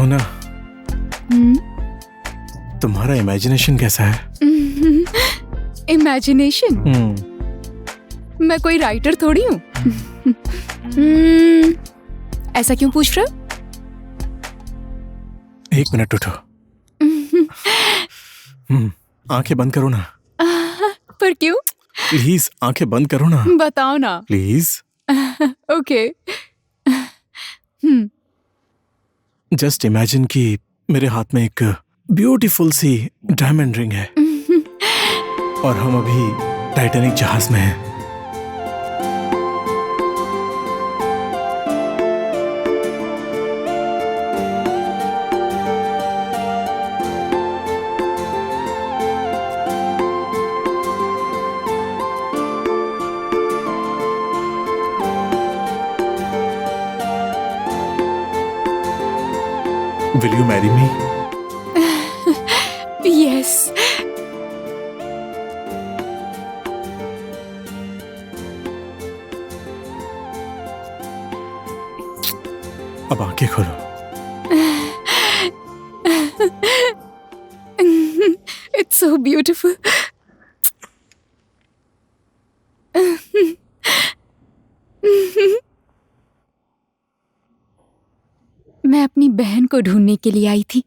मोना, तुम्हारा इमेजिनेशन कैसा है? इमेजिनेशन? मैं कोई राइटर थोड़ी हूँ। ऐसा क्यों पूछ रहे हो? एक मिनट उठो। आंखें बंद करो ना। पर क्यों? प्लीज आंखें बंद करो ना। बताओ ना। प्लीज। ओके। जस्ट इमेजिन कि मेरे हाथ में एक ब्यूटीफुल सी डायमंड रिंग है और हम अभी टाइटैनिक जहाज में हैं। Will you marry me? Yes. अब आंखें खोलो। It's so beautiful. मैं अपनी बहन को ढूंढने के लिए आई थी,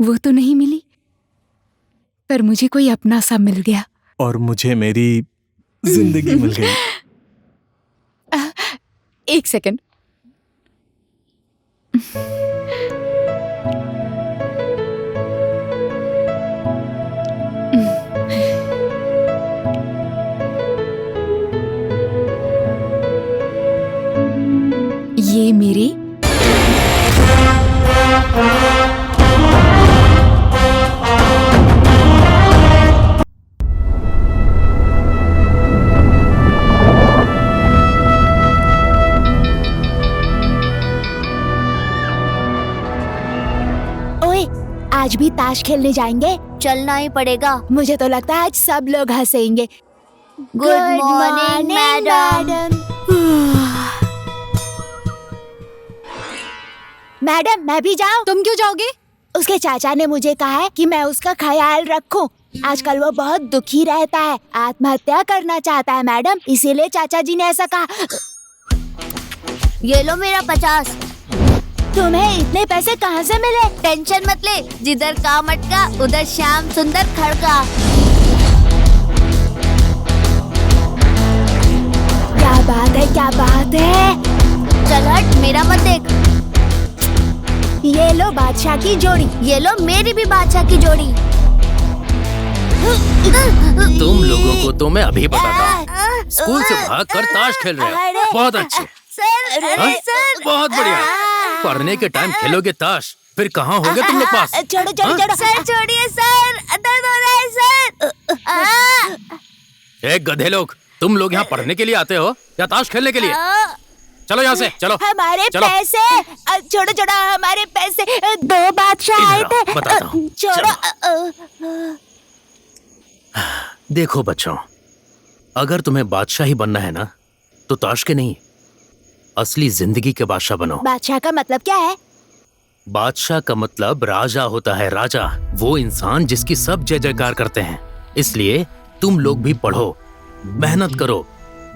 वो तो नहीं मिली, पर मुझे कोई अपना सा मिल गया। और मुझे मेरी जिंदगी मिल गई। एक सेकंड। ये मेरे आज भी ताश खेलने जाएंगे? चलना ही पड़ेगा। मुझे तो लगता है आज सब लोग हंसेंगे। Good morning madam. मैडम मैं भी जाऊं? तुम क्यों जाओगे? उसके चाचा ने मुझे कहा है कि मैं उसका ख्याल रखूं। आजकल वो बहुत दुखी रहता है, आत्महत्या करना चाहता है मैडम, इसीलिए चाचा जी ने ऐसा कहा। ये लो मेरा 50। तुम्हें इतने पैसे कहाँ से मिले? टेंशन मत ले, जिधर काम अटका उधर श्याम सुंदर खड़का। क्या बात है, क्या बात है। चल हट, मेरा मत देख। ये लो बादशाह की जोड़ी। ये लो मेरी भी बादशाह की जोड़ी। तुम लोगों को तो मैं अभी बताता हूँ। स्कूल से भागकर ताश खेल रहे हो, बहुत अच्छे। सर, अरे सर, बहुत बढ़िया। पढ़ने के टाइम खेलोगे ताश, फिर कहाँ होगे तुम लोग पास? छोड़ो छोड़ो छोड़ो। सर छोड़िए सर, दर्द हो रहा है सर। एक गधे लोग, तुम लोग यहाँ पढ़ने के लिए आते हो या ताश खेलने के लिए? चलो यहाँ से, चलो। हमारे चलो। पैसे छोड़ो छोड़ो, हमारे पैसे। 2 बादशाह आए थे। बताता हूँ। छोड़ो। देखो बच्चों, अगर तुम्हें बादशाह ही बनना है ना, तो ताश के नहीं, असली जिंदगी के बादशाह बनो। बादशाह का मतलब क्या है? बादशाह का मतलब राजा होता है, राजा। वो इंसान जिसकी सब जय जयकार करते हैं। इसलिए तुम लोग भी पढ़ो, मेहनत करो,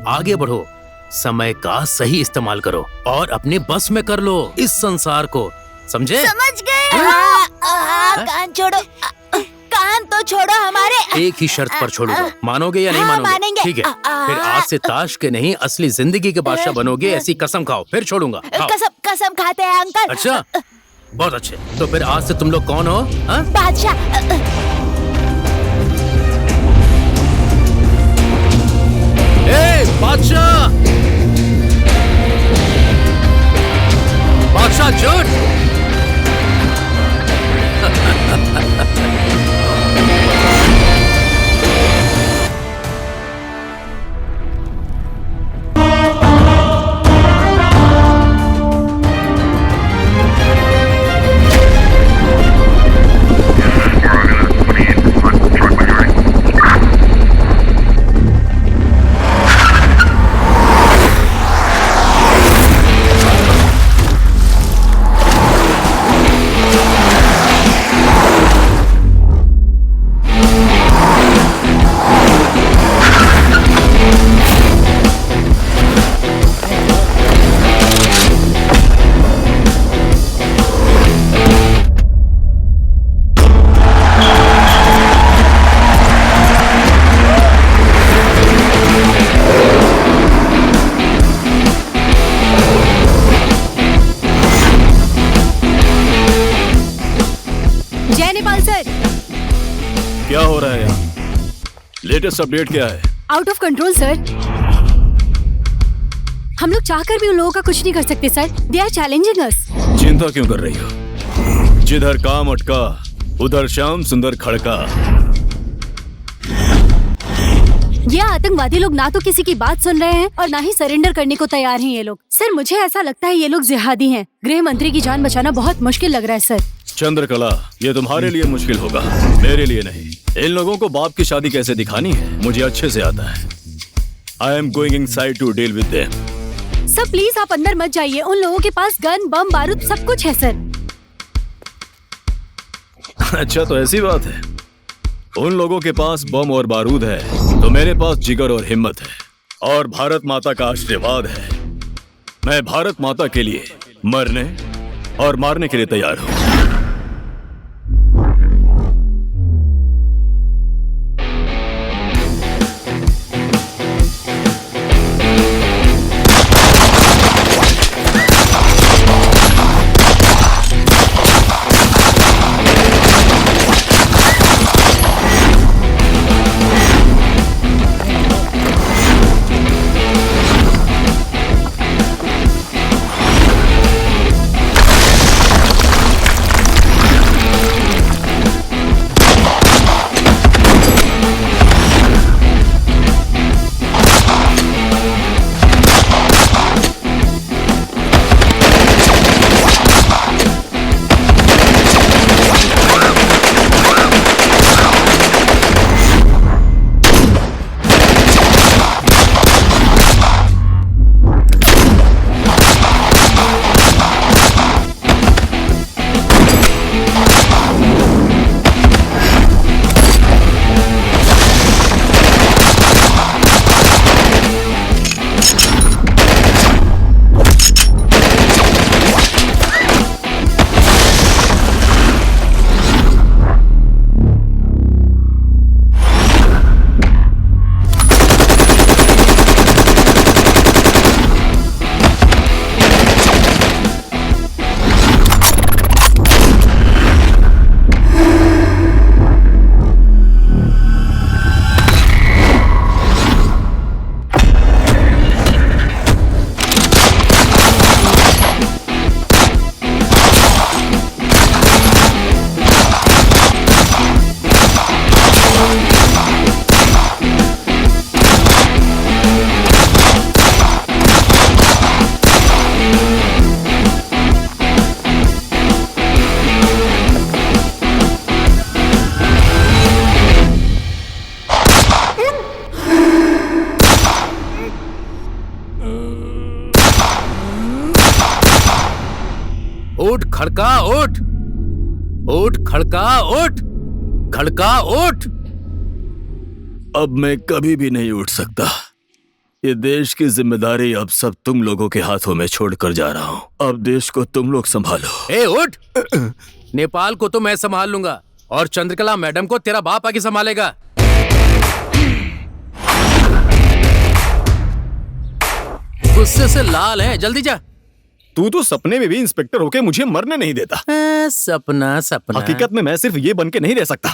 आगे बढ़ो, समय का सही इस्तेमाल करो और अपने बस में कर लो इस संसार को, समझे? समझ गए। कान छोड़ो, कान तो छोड़ो हमारे। एक ही शर्त पर छोड़ूंगा, मानोगे या नहीं मानोगे? मानेंगे। ठीक है, फिर आज से ताश के नहीं असली जिंदगी के बादशाह बनोगे, ऐसी कसम खाओ, फिर छोड़ूंगा। खाओ। कसम खाते हैं अंकल। अच्छा, बहुत अच्छे। तो फिर आज से तुम लोग कौन हो? बादशाह। बादशाह, बादशाह झूठ। नेपाल सर। क्या हो रहा है यहाँ? लेटेस्ट अपडेट क्या है? Out of control sir. हम लोग चाहकर भी उन लोगों का कुछ नहीं कर सकते सर। दे आर चैलेंजिंग अस। चिंता क्यों कर रही हो? जिधर काम अटका उधर श्याम सुंदर खड़का। ये आतंकवादी लोग ना तो किसी की बात सुन रहे हैं और ना ही सरेंडर करने को तैयार हैं ये लोग। सर मुझे ऐसा लगता है ये लोग जिहादी हैं। गृह मंत्री की जान बचाना बहुत मुश्किल लग रहा है सर। चंद्रकला, ये तुम्हारे लिए मुश्किल होगा, मेरे लिए नहीं। इन लोगों को बाप की शादी कैसे दिखानी है मुझे अच्छे से आता है। I am going inside to deal with them. Sir please आप अंदर मत जाइए। उन लोगों के पास गन, बम, बारूद सब कुछ है सर। अच्छा तो ऐसी बात है। उन लोगों के पास बम और बारूद है तो मेरे पास जिगर और हिम्मत है और भारत माता का आशीर्वाद है। मैं भारत माता के लिए मरने और मारने के लिए तैयार हूँ। उठ खड़का, उठ उठ खड़का, उठ खड़का, उठ। अब मैं कभी भी नहीं उठ सकता। ये देश की जिम्मेदारी अब सब तुम लोगों के हाथों में छोड़कर जा रहा हूँ। अब देश को तुम लोग संभालो। ए उठ। नेपाल को तो मैं संभाल लूंगा और चंद्रकला मैडम को तेरा बाप आके संभालेगा। गुस्से से लाल है, जल्दी जा। तू तो सपने में भी इंस्पेक्टर होके मुझे मरने नहीं देता। सपना सपना, हकीकत में मैं सिर्फ ये बन के नहीं रह सकता।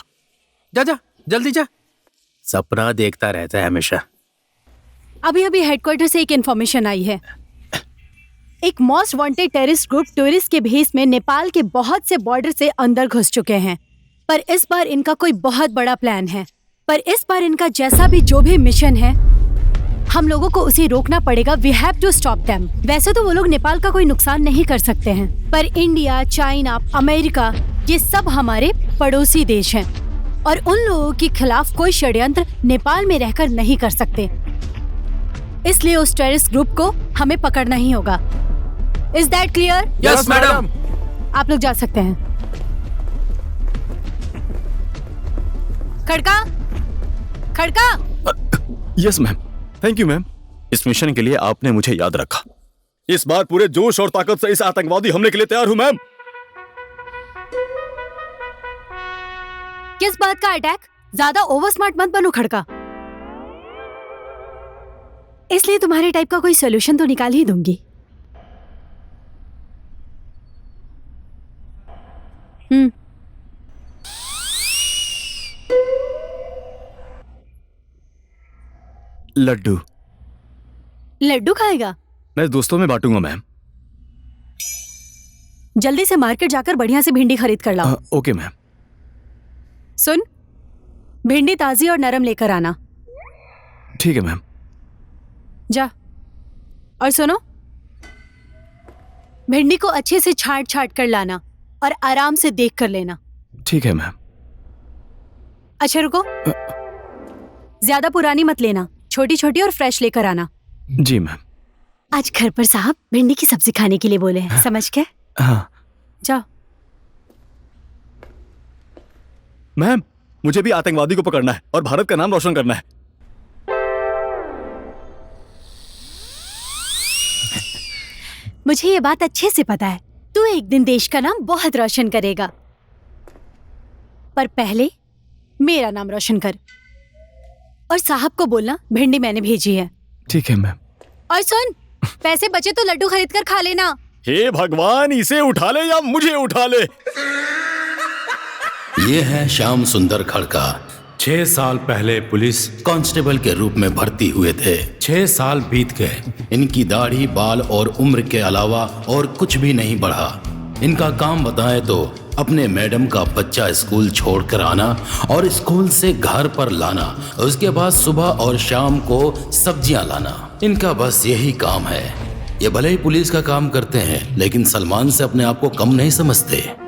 जा जा जल्दी जा। सपना देखता रहता है हमेशा। अभी अभी हेडक्वार्टर से एक इन्फॉर्मेशन आई है। एक most wanted terrorist group tourist के भेस में नेपाल के बहुत से बॉर्डर से अंदर घुस चुके हैं। पर इस बार इनका कोई बहुत बड़ा प्लान है। पर इस बार इनका जैसा भी जो भी मिशन है, हम लोगों को उसे रोकना पड़ेगा। We have to stop them. वैसे तो वो लोग नेपाल का कोई नुकसान नहीं कर सकते हैं, पर इंडिया, चाइना, अमेरिका ये सब हमारे पड़ोसी देश हैं और उन लोगों के खिलाफ कोई षड्यंत्र नेपाल में रहकर नहीं कर सकते। इसलिए उस टेररिस्ट ग्रुप को हमें पकड़ना ही होगा। Is that clear? Yes madam. आप लोग जा सकते हैं। Khadka, Khadka. Yes ma'am, thank you ma'am. इस मिशन के लिए आपने मुझे याद रखा। इस बार पूरे जोश और ताकत से इस आतंकवादी हमले के लिए तैयार हूं मैम। किस बात का अटैक? ज्यादा ओवर स्मार्ट मत बनो खड़का। इसलिए तुम्हारे टाइप का कोई सॉल्यूशन तो निकाल ही दूंगी। लड्डू। लड्डू खाएगा? मैं दोस्तों में बांटूंगा मैम। जल्दी से मार्केट जाकर बढ़िया से भिंडी खरीद कर लाओ। Okay ma'am. सुन, भिंडी ताजी और नरम लेकर आना। ठीक है मैम। जा। और सुनो, भिंडी को अच्छे से छांट छांट कर लाना और आराम से देख कर लेना। ठीक है मैम। अच्छा रुको, ज्यादा पुरानी मत लेना, छोटी छोटी और फ्रेश लेकर आना। जी मैम। आज घर पर साहब भिंडी की सब्जी खाने के लिए बोले हैं, समझ के? हाँ जाओ। मैम, मुझे भी आतंकवादी को पकड़ना है और भारत का नाम रोशन करना है। मुझे ये बात अच्छे से पता है, तू एक दिन देश का नाम बहुत रोशन करेगा, पर पहले मेरा नाम रोशन कर। और साहब को बोलना भिंडी मैंने भेजी है। ठीक है मैम। और सुन, पैसे बचे तो लड्डू खरीद कर खा लेना। हे भगवान, इसे उठा ले या मुझे उठा ले। ये है श्याम सुंदर खड़का। 6 साल पहले पुलिस कांस्टेबल के रूप में भर्ती हुए थे। 6 साल बीत गए। इनकी दाढ़ी, बाल और उम्र के अलावा और कुछ भी नहीं बढ़ा। इनका काम बताएं तो अपने मैडम का बच्चा स्कूल छोड़कर आना और स्कूल से घर पर लाना, उसके बाद सुबह और शाम को सब्जियां लाना। इनका बस यही काम है। ये भले ही पुलिस का काम करते हैं, लेकिन सलमान से अपने आप को कम नहीं समझते।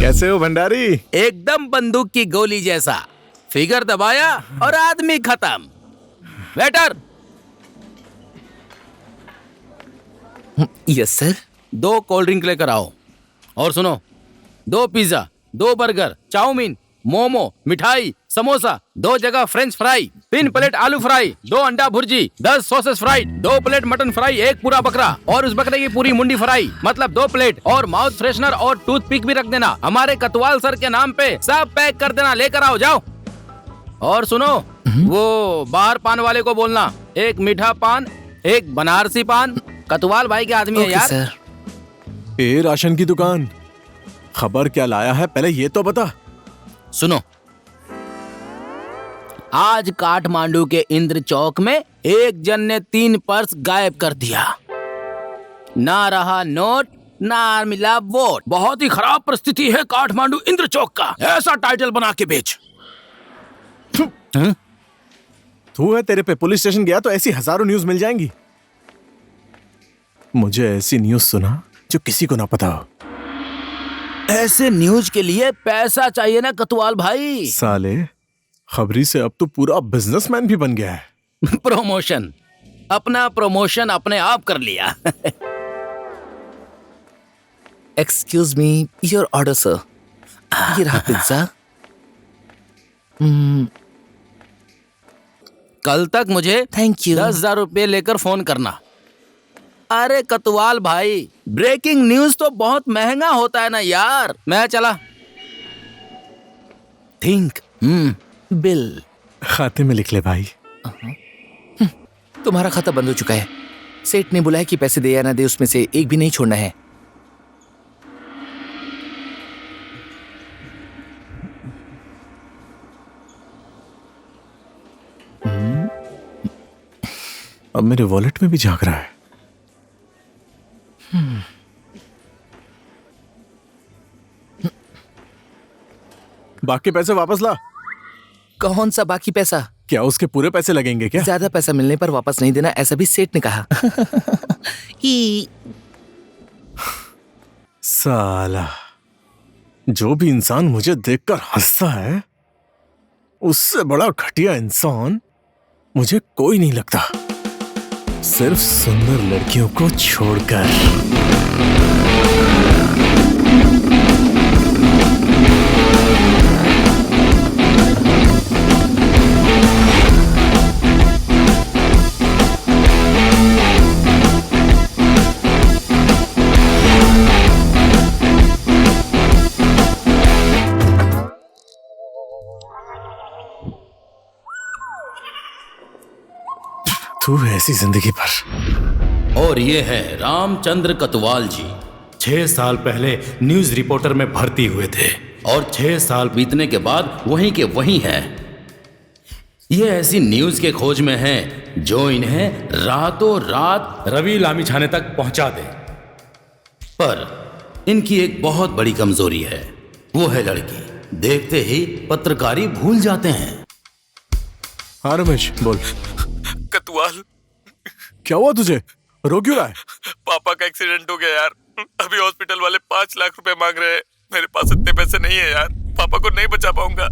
कैसे हो भंडारी? एकदम बंदूक की गोली जैसा। फिगर दबाया और आदमी खत्म। Waiter. Yes sir. 2 cold drink लेकर आओ। और सुनो, 2 पिज्जा, 2 बर्गर, चाउमीन, मोमो, मिठाई, समोसा, 2 जगह फ्रेंच फ्राई, 3 प्लेट आलू फ्राई, 2 अंडा bhurji, 10 sauces fried, 2 plate mutton fry, 1 पूरा बकरा और उस बकरे की पूरी मुंडी फ्राई, मतलब 2 प्लेट। और माउथ फ्रेशनर और टूथपिक भी रख देना। हमारे कतवाल सर के नाम पे सब पैक कर देना। लेकर आओ, जाओ। और सुनो, वो बाहर पान वाले को बोलना 1 मीठा पान, 1 बनारसी पान। कतवाल भाई के आदमी है यार। सर। ए राशन की दुकान, खबर क्या लाया है पहले ये तो बता। सुनो, आज काठमांडू के इंद्र चौक में एक जन ने 3 पर्स गायब कर दिया। ना रहा नोट, ना मिला वोट। बहुत ही खराब परिस्थिति है काठमांडू इंद्र चौक का। ऐसा टाइटल बना के बेच। तू है, तेरे पे पुलिस स्टेशन गया तो ऐसी हजारों न्यूज मिल जाएंगी। मुझे ऐसी न्यूज सुना जो किसी को ना पता हो। ऐसे न्यूज के लिए पैसा चाहिए ना कतवाल भाई। साले, खबरी से अब तो पूरा बिजनेसमैन भी बन गया है। प्रमोशन, अपना प्रमोशन अपने आप कर लिया। Excuse me, your order sir. ये रहा पिज्जा। कल तक मुझे थैंक यू। 10,000 रुपये लेकर फोन करना। अरे कतवाल भाई, ब्रेकिंग न्यूज तो बहुत महंगा होता है ना यार। मैं चला। थिंक बिल खाते में लिख ले भाई। तुम्हारा खाता बंद हो चुका है। सेठ ने बुलाया कि पैसे दे या ना दे, उसमें से एक भी नहीं छोड़ना है। अब मेरे वॉलेट में भी झांक रहा है। बाकी पैसे वापस ला। कौन सा बाकी पैसा? क्या उसके पूरे पैसे लगेंगे क्या? ज्यादा पैसा मिलने पर वापस नहीं देना, ऐसा भी सेठ ने कहा। साला, जो भी इंसान मुझे देखकर हंसता है, उससे बड़ा घटिया इंसान मुझे कोई नहीं लगता, सिर्फ सुंदर लड़कियों को छोड़कर। तू ऐसी जिंदगी पर। और ये है रामचंद्र कतवाल जी। 6 साल पहले न्यूज रिपोर्टर में भर्ती हुए थे और 6 साल बीतने के बाद वहीं के वहीं हैं। ये ऐसी न्यूज के खोज में हैं जो इन्हें रातों रात रवि लामिछाने तक पहुंचा दे। पर इनकी एक बहुत बड़ी कमजोरी है, वो है लड़की। देखते ही पत्रकारी भूल जाते हैं। हाँ रमेश बोल। कतवाल, क्या हुआ तुझे? रो क्यों रहा है? पापा का एक्सीडेंट हो गया यार। अभी हॉस्पिटल वाले 5 लाख रुपए मांग रहे हैं। मेरे पास इतने पैसे नहीं है यार, पापा को नहीं बचा पाऊंगा।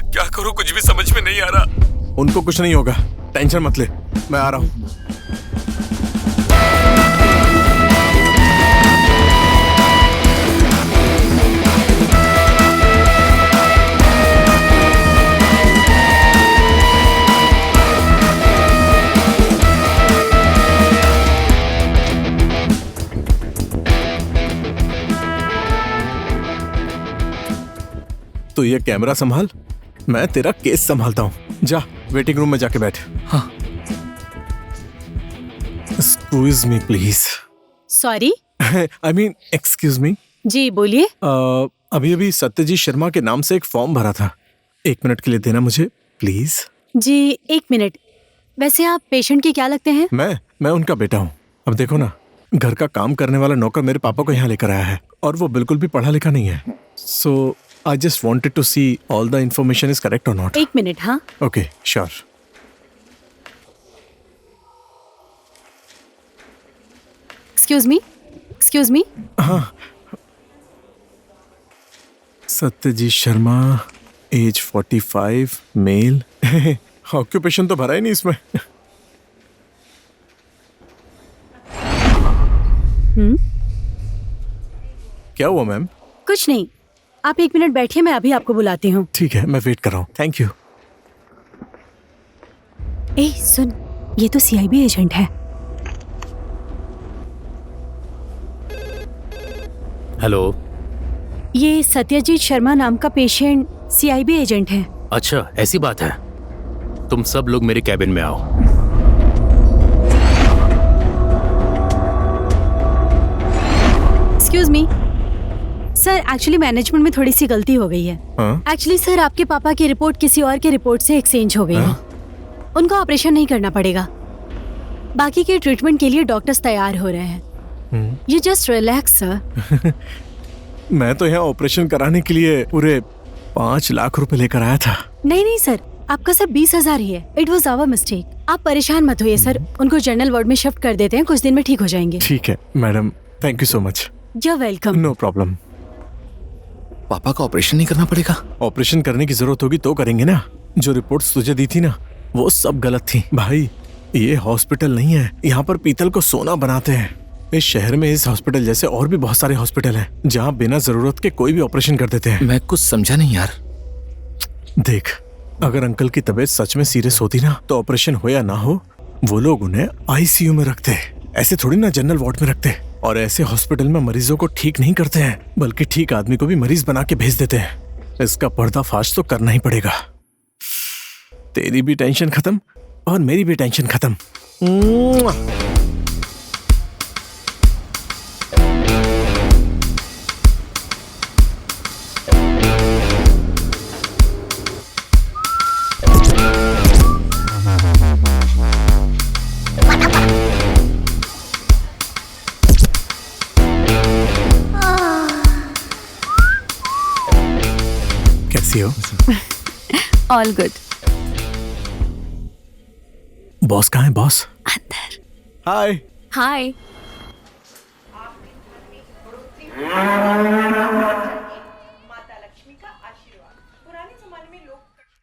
क्या करूं, कुछ भी समझ में नहीं आ रहा। उनको कुछ नहीं होगा, टेंशन मत ले, मैं आ रहा हूँ। तो ये कैमरा संभाल, मैं तेरा केस संभालता हूँ। जा वेटिंग रूम में जाके बैठ। हाँ। Excuse me please. Sorry. I mean excuse me. जी बोलिए। अभी अभी सत्यजीत शर्मा के नाम से एक फॉर्म भरा था, 1 मिनट के लिए देना मुझे प्लीज। Ji 1 minute. वैसे आप पेशेंट के क्या लगते हैं? मैं उनका बेटा हूँ। अब देखो ना, घर का काम करने वाला नौकर मेरे पापा को यहाँ लेकर आया है और वो बिल्कुल भी पढ़ा लिखा नहीं है। सो I just wanted to see all the information is correct or not. 1 minute. हाँ Okay, sure. Excuse me. हाँ। Satyajit Sharma, age 45, male. Occupation तो भरा ही नहीं इसमें। क्या हुआ मैम? कुछ नहीं, आप 1 मिनट बैठिए, मैं अभी आपको बुलाती हूँ। ठीक है, मैं वेट कर रहा हूँ। Thank you. ए सुन, ये तो सीआईबी एजेंट है। हेलो, ये सत्यजीत शर्मा नाम का पेशेंट सीआईबी एजेंट है। अच्छा ऐसी बात है, तुम सब लोग मेरे कैबिन में आओ। Excuse me sir, actually management में थोड़ी सी गलती हो गई है। एक्चुअली सर, आपके पापा की रिपोर्ट किसी और के रिपोर्ट से एक्सचेंज हो गई है। उनको ऑपरेशन नहीं करना पड़ेगा, बाकी के ट्रीटमेंट के लिए डॉक्टर्स तैयार हो रहे हैं। You just relax sir. मैं तो यहाँ ऑपरेशन कराने के लिए पूरे 5 लाख रुपए लेकर आया था। नहीं सर, आपका सब 20,000 ही है। It was our mistake. आप परेशान मत होइए सर, उनको जनरल वार्ड में शिफ्ट कर देते हैं, कुछ दिन में ठीक हो जाएंगे। ठीक है madam, thank you so much. You welcome. No problem. पापा का ऑपरेशन नहीं करना पड़ेगा? ऑपरेशन करने की जरूरत होगी तो करेंगे ना। जो रिपोर्ट्स तुझे दी थी ना, वो सब गलत थी। भाई ये हॉस्पिटल नहीं है, यहाँ पर पीतल को सोना बनाते हैं। इस शहर में इस हॉस्पिटल जैसे और भी बहुत सारे हॉस्पिटल हैं जहाँ बिना जरूरत के कोई भी ऑपरेशन कर देते हैं। मैं कुछ समझा नहीं यार। देख, अगर अंकल की तबीयत सच में सीरियस होती ना, तो ऑपरेशन हो या ना हो, वो लोग उन्हें आईसीयू में रखते, ऐसे थोड़ी ना जनरल वार्ड में रखते। और ऐसे हॉस्पिटल में मरीजों को ठीक नहीं करते हैं, बल्कि ठीक आदमी को भी मरीज बना के भेज देते हैं। इसका पर्दाफाश तो करना ही पड़ेगा। तेरी भी टेंशन खत्म और मेरी भी टेंशन खत्म। कैसी हो? All good. बॉस कहाँ है? बॉस अंदर। हाय। हाय।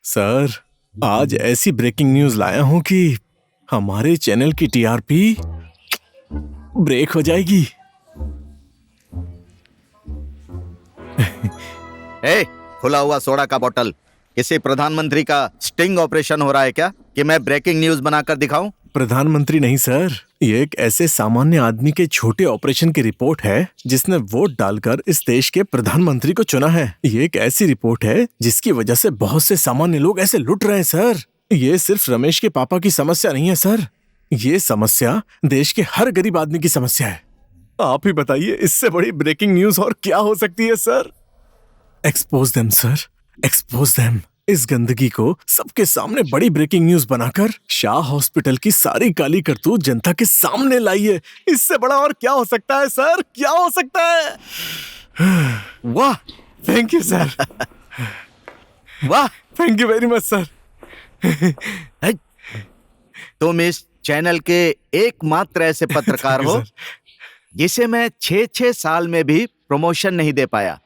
सर, आज ऐसी ब्रेकिंग न्यूज लाया हूं कि हमारे चैनल की टीआरपी ब्रेक हो जाएगी। ए, खुला हुआ सोडा का बोतल। किसी प्रधानमंत्री का स्टिंग ऑपरेशन हो रहा है क्या कि मैं ब्रेकिंग न्यूज बनाकर दिखाऊं? प्रधानमंत्री नहीं सर, ये एक ऐसे सामान्य आदमी के छोटे ऑपरेशन की रिपोर्ट है जिसने वोट डालकर इस देश के प्रधानमंत्री को चुना है। ये एक ऐसी रिपोर्ट है जिसकी वजह से बहुत से सामान्य लोग ऐसे लुट रहे हैं सर। ये सिर्फ रमेश के पापा की समस्या नहीं है सर, ये समस्या देश के हर गरीब आदमी की समस्या है। आप ही बताइए, इससे बड़ी ब्रेकिंग न्यूज और क्या हो सकती है sir? Expose them sir, expose them. इस गंदगी को सबके सामने बड़ी ब्रेकिंग न्यूज बनाकर शाह हॉस्पिटल की सारी काली करतूत जनता के सामने लाइए। इससे बड़ा और क्या हो सकता है सर? क्या हो सकता है? वाह, थैंक यू सर। वाह, thank you very much sir. तुम इस चैनल के एकमात्र ऐसे पत्रकार हो जिसे मैं 6-6 साल में भी प्रमोशन नहीं दे पाया।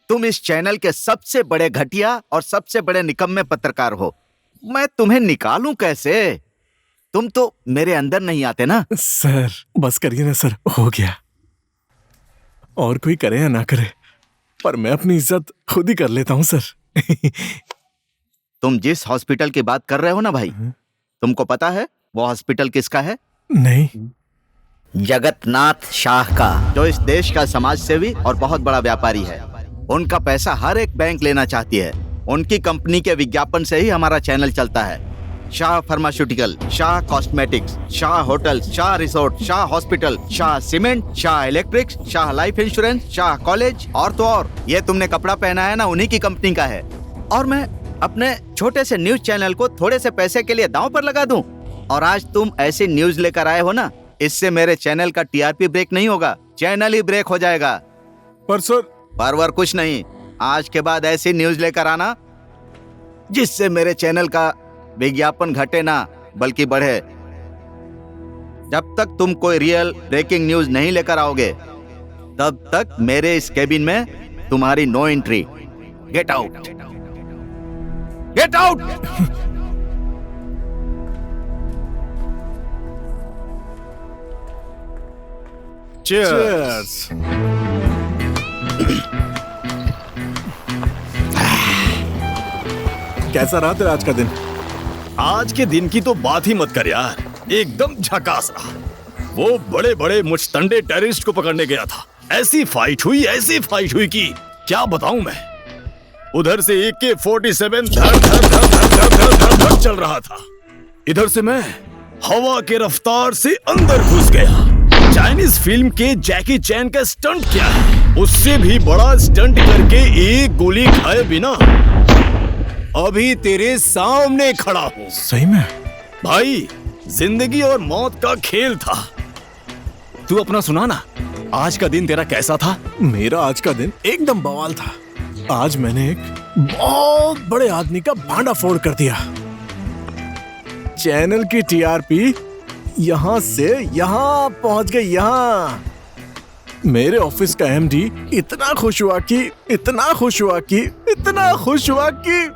तुम इस चैनल के सबसे बड़े घटिया और सबसे बड़े निकम्मे पत्रकार हो। मैं तुम्हें निकालूं कैसे? तुम तो मेरे अंदर नहीं आते ना। सर बस करिए ना सर, हो गया। और कोई करे या ना करे, पर मैं अपनी इज्जत खुद ही कर लेता हूं सर। तुम जिस हॉस्पिटल की बात कर रहे हो ना भाई, तुमको पता है वो हॉस्पिटल किसका है? नहीं। जगतनाथ शाह का, जो इस देश का समाज सेवी और बहुत बड़ा व्यापारी है। उनका पैसा हर एक बैंक लेना चाहती है। उनकी कंपनी के विज्ञापन से ही हमारा चैनल चलता है। Shah pharmaceutical, Shah cosmetics, Shah hotel, Shah resort, Shah hospital, Shah cement, Shah electrics, Shah life insurance, Shah college और तो और। ये तुमने कपड़ा पहना है ना, उन्हीं की कंपनी का है। और मैं अपने छोटे से न्यूज चैनल को थोड़े से पैसे के लिए दांव पर लगा दूं? और आज तुम ऐसी न्यूज लेकर आए हो ना, इससे मेरे चैनल का टीआरपी ब्रेक नहीं होगा, चैनल ही ब्रेक हो जाएगा। पर सर, परवर कुछ नहीं, आज के बाद ऐसी न्यूज लेकर आना जिससे मेरे चैनल का विज्ञापन घटे ना बल्कि बढ़े। जब तक तुम कोई रियल ब्रेकिंग न्यूज नहीं लेकर आओगे, तब तक मेरे इस केबिन में तुम्हारी no entry. Get out, get out. Cheers. कैसा रहा तेरा आज का दिन? आज के दिन की तो बात ही मत कर यार, एकदम झकास रहा। वो बड़े बड़े मुश्तंडे टेररिस्ट को पकड़ने गया था। ऐसी फाइट हुई कि क्या बताऊं मैं। उधर से AK-47 धड़ धड़ धड़ धड़ धड़ धड़ धड़ चल रहा था, इधर से मैं हवा के रफ्तार से अंदर घुस गया। चाइनीज फिल्म के जैकी चैन का स्टंट क्या है, उससे भी बड़ा स्टंट करके एक गोली खाए बिना अभी तेरे सामने खड़ा हूँ। सही में भाई, जिंदगी और मौत का खेल था। तू अपना सुना ना, आज का दिन तेरा कैसा था? मेरा आज का दिन एकदम बवाल था। आज मैंने एक बहुत बड़े आदमी का भांडा फोड़ कर दिया। चैनल की टीआरपी यहां से यहां पहुंच गई। यहां मेरे ऑफिस का एमडी इतना खुश हुआ कि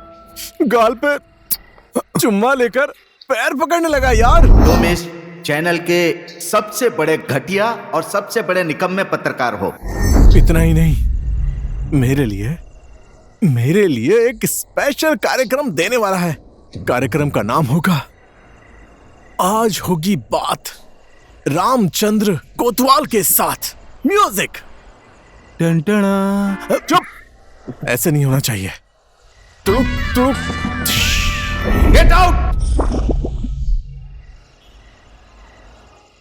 गाल पे चुम्मा लेकर पैर पकड़ने लगा यार। तुम इस चैनल के सबसे बड़े घटिया और सबसे बड़े निकम्मे पत्रकार हो। इतना ही नहीं, मेरे लिए एक स्पेशल कार्यक्रम देने वाला है। कार्यक्रम का नाम होगा आज होगी बात रामचंद्र कोतवाल के साथ। म्यूजिक। चुप, ऐसे नहीं होना चाहिए। Get out.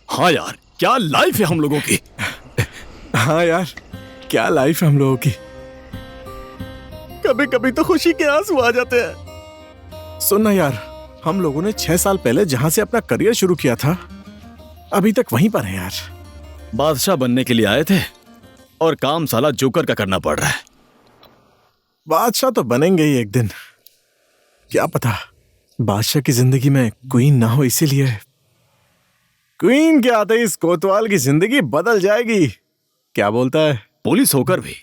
हाँ यार, क्या लाइफ है हम लोगों की। हाँ यार, क्या लाइफ है हम लोगों की। कभी कभी तो खुशी के आंसू आ जाते हैं। सुनना यार, हम लोगों ने 6 साल पहले जहां से अपना करियर शुरू किया था, अभी तक वहीं पर है यार। बादशाह बनने के लिए आए थे और काम साला जोकर का करना पड़ रहा है। बादशाह तो बनेंगे ही एक दिन। क्या पता बादशाह की जिंदगी में क्वीन ना हो, इसीलिए क्वीन के आते ही इस कोतवाल की जिंदगी बदल जाएगी। क्या बोलता है? पुलिस होकर भी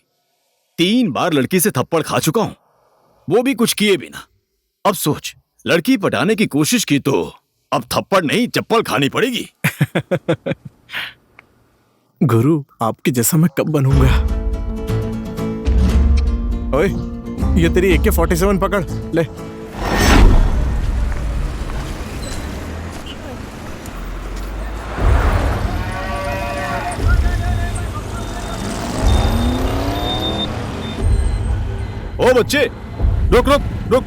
3 बार लड़की से थप्पड़ खा चुका हूं, वो भी कुछ किए बिना। अब सोच, लड़की पटाने की कोशिश की तो अब थप्पड़ नहीं चप्पल खानी पड़ेगी। गुरु, आपके जैसा मैं कब बनूंगा? ओए, ये तेरी AK-47 पकड़ ले। ओ बच्चे, रुक रुक रुक।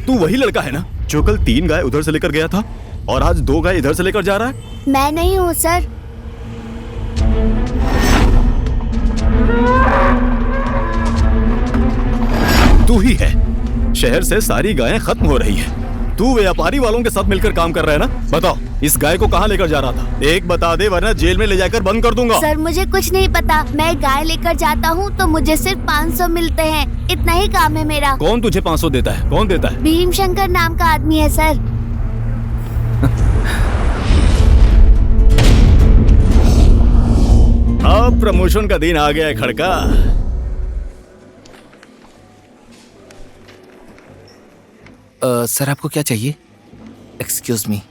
तू वही लड़का है ना जो कल 3 गाय उधर से लेकर गया था और आज 2 गाय इधर से लेकर जा रहा है? मैं नहीं हूँ सर। तू ही है। शहर से सारी गायें खत्म हो रही हैं। तू व्यापारी वालों के साथ मिलकर काम कर रहा है ना? बताओ, इस गाय को कहाँ लेकर जा रहा था? एक बता दे, वरना जेल में ले जाकर बंद कर दूंगा। सर मुझे कुछ नहीं पता। मैं गाय लेकर जाता हूँ तो मुझे सिर्फ 500 मिलते हैं। इतना ही काम है मेरा। कौन तुझे 500 देता है? कौन देता है? भीम शंकर नाम का आदमी है सर। अब प्रमोशन का दिन आ गया है खड़का। सर आपको क्या चाहिए? Excuse me.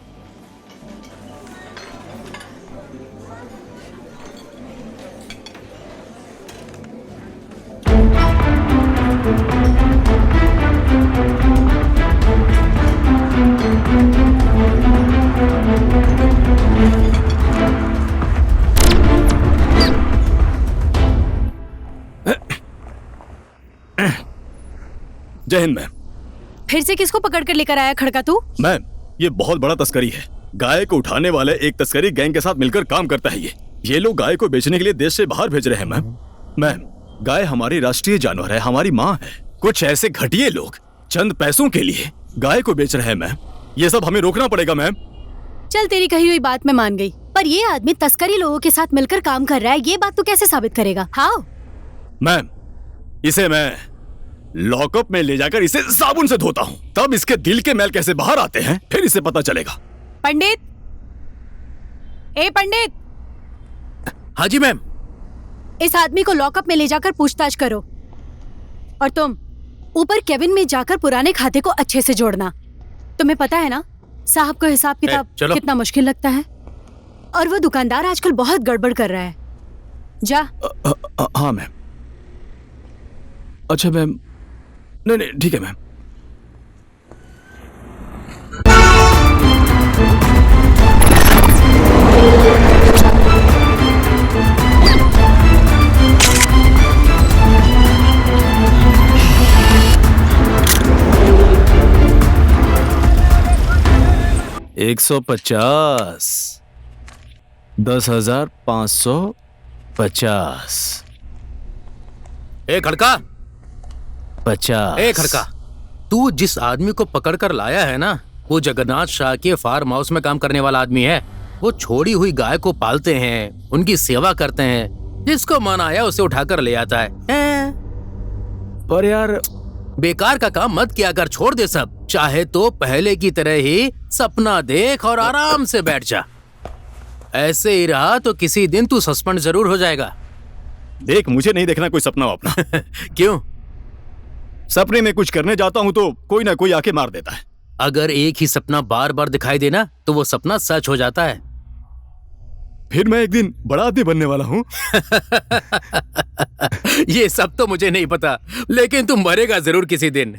जय हिंद मैम। फिर से किसको पकड़ कर लेकर आया खड़का तू? मैम, ये बहुत बड़ा तस्करी है। गाय को उठाने वाले एक तस्करी गैंग के साथ मिलकर काम करता है। ये लोग गाय को बेचने के लिए देश से बाहर भेज रहे हैं मैम। मैम, गाय हमारी राष्ट्रीय जानवर है, हमारी माँ है। कुछ ऐसे घटिया लोग चंद पैसों के लिए गाय को बेच रहे हैं मैम। ये सब हमें रोकना पड़ेगा मैम। चल तेरी कही हुई बात मैं मान गई, पर ये आदमी तस्करी लोगों के साथ मिलकर काम कर रहा है, ये बात तू कैसे साबित करेगा? हाँ मैम, इसे मैं लॉकअप में ले जाकर इसे साबुन से धोता हूँ, तब इसके दिल के मैल कैसे बाहर आते हैं फिर इसे पता चलेगा। पंडित, ए पंडित। हाँ जी मैम। इस आदमी को लॉकअप में ले जाकर पूछताछ करो, और तुम ऊपर केबिन में जाकर पुराने खाते को अच्छे से जोड़ना। तुम्हें पता है ना साहब को हिसाब किताब कितना मुश्किल लगता है, और वो दुकानदार आजकल बहुत गड़बड़ कर रहा है। जा। हाँ मैम। अच्छा मैम, नहीं ठीक है मैम। $150, 10,550। ए खड़का, 50। ए खड़का, तू जिस आदमी को पकड़ कर लाया है ना, वो जगन्नाथ शाह के फार्म हाउस में काम करने वाला आदमी है। वो छोड़ी हुई गाय को पालते हैं, उनकी सेवा करते हैं, जिसको मन आया उसे उठाकर ले आता है। पर यार बेकार का काम मत किया कर, छोड़ दे सब। चाहे तो पहले की तरह ही सपना देख और आराम से बैठ जा। ऐसे ही रहा तो किसी दिन तू सस्पेंड जरूर हो जाएगा। देख, मुझे नहीं देखना कोई सपना अपना। क्यों? सपने में कुछ करने जाता हूँ तो कोई ना कोई आके मार देता है। अगर एक ही सपना बार बार दिखाई देना तो वो सपना सच हो जाता है। फिर मैं एक दिन बड़ा आदमी बनने वाला हूँ। ये सब तो मुझे नहीं पता, लेकिन तुम मरेगा जरूर किसी दिन।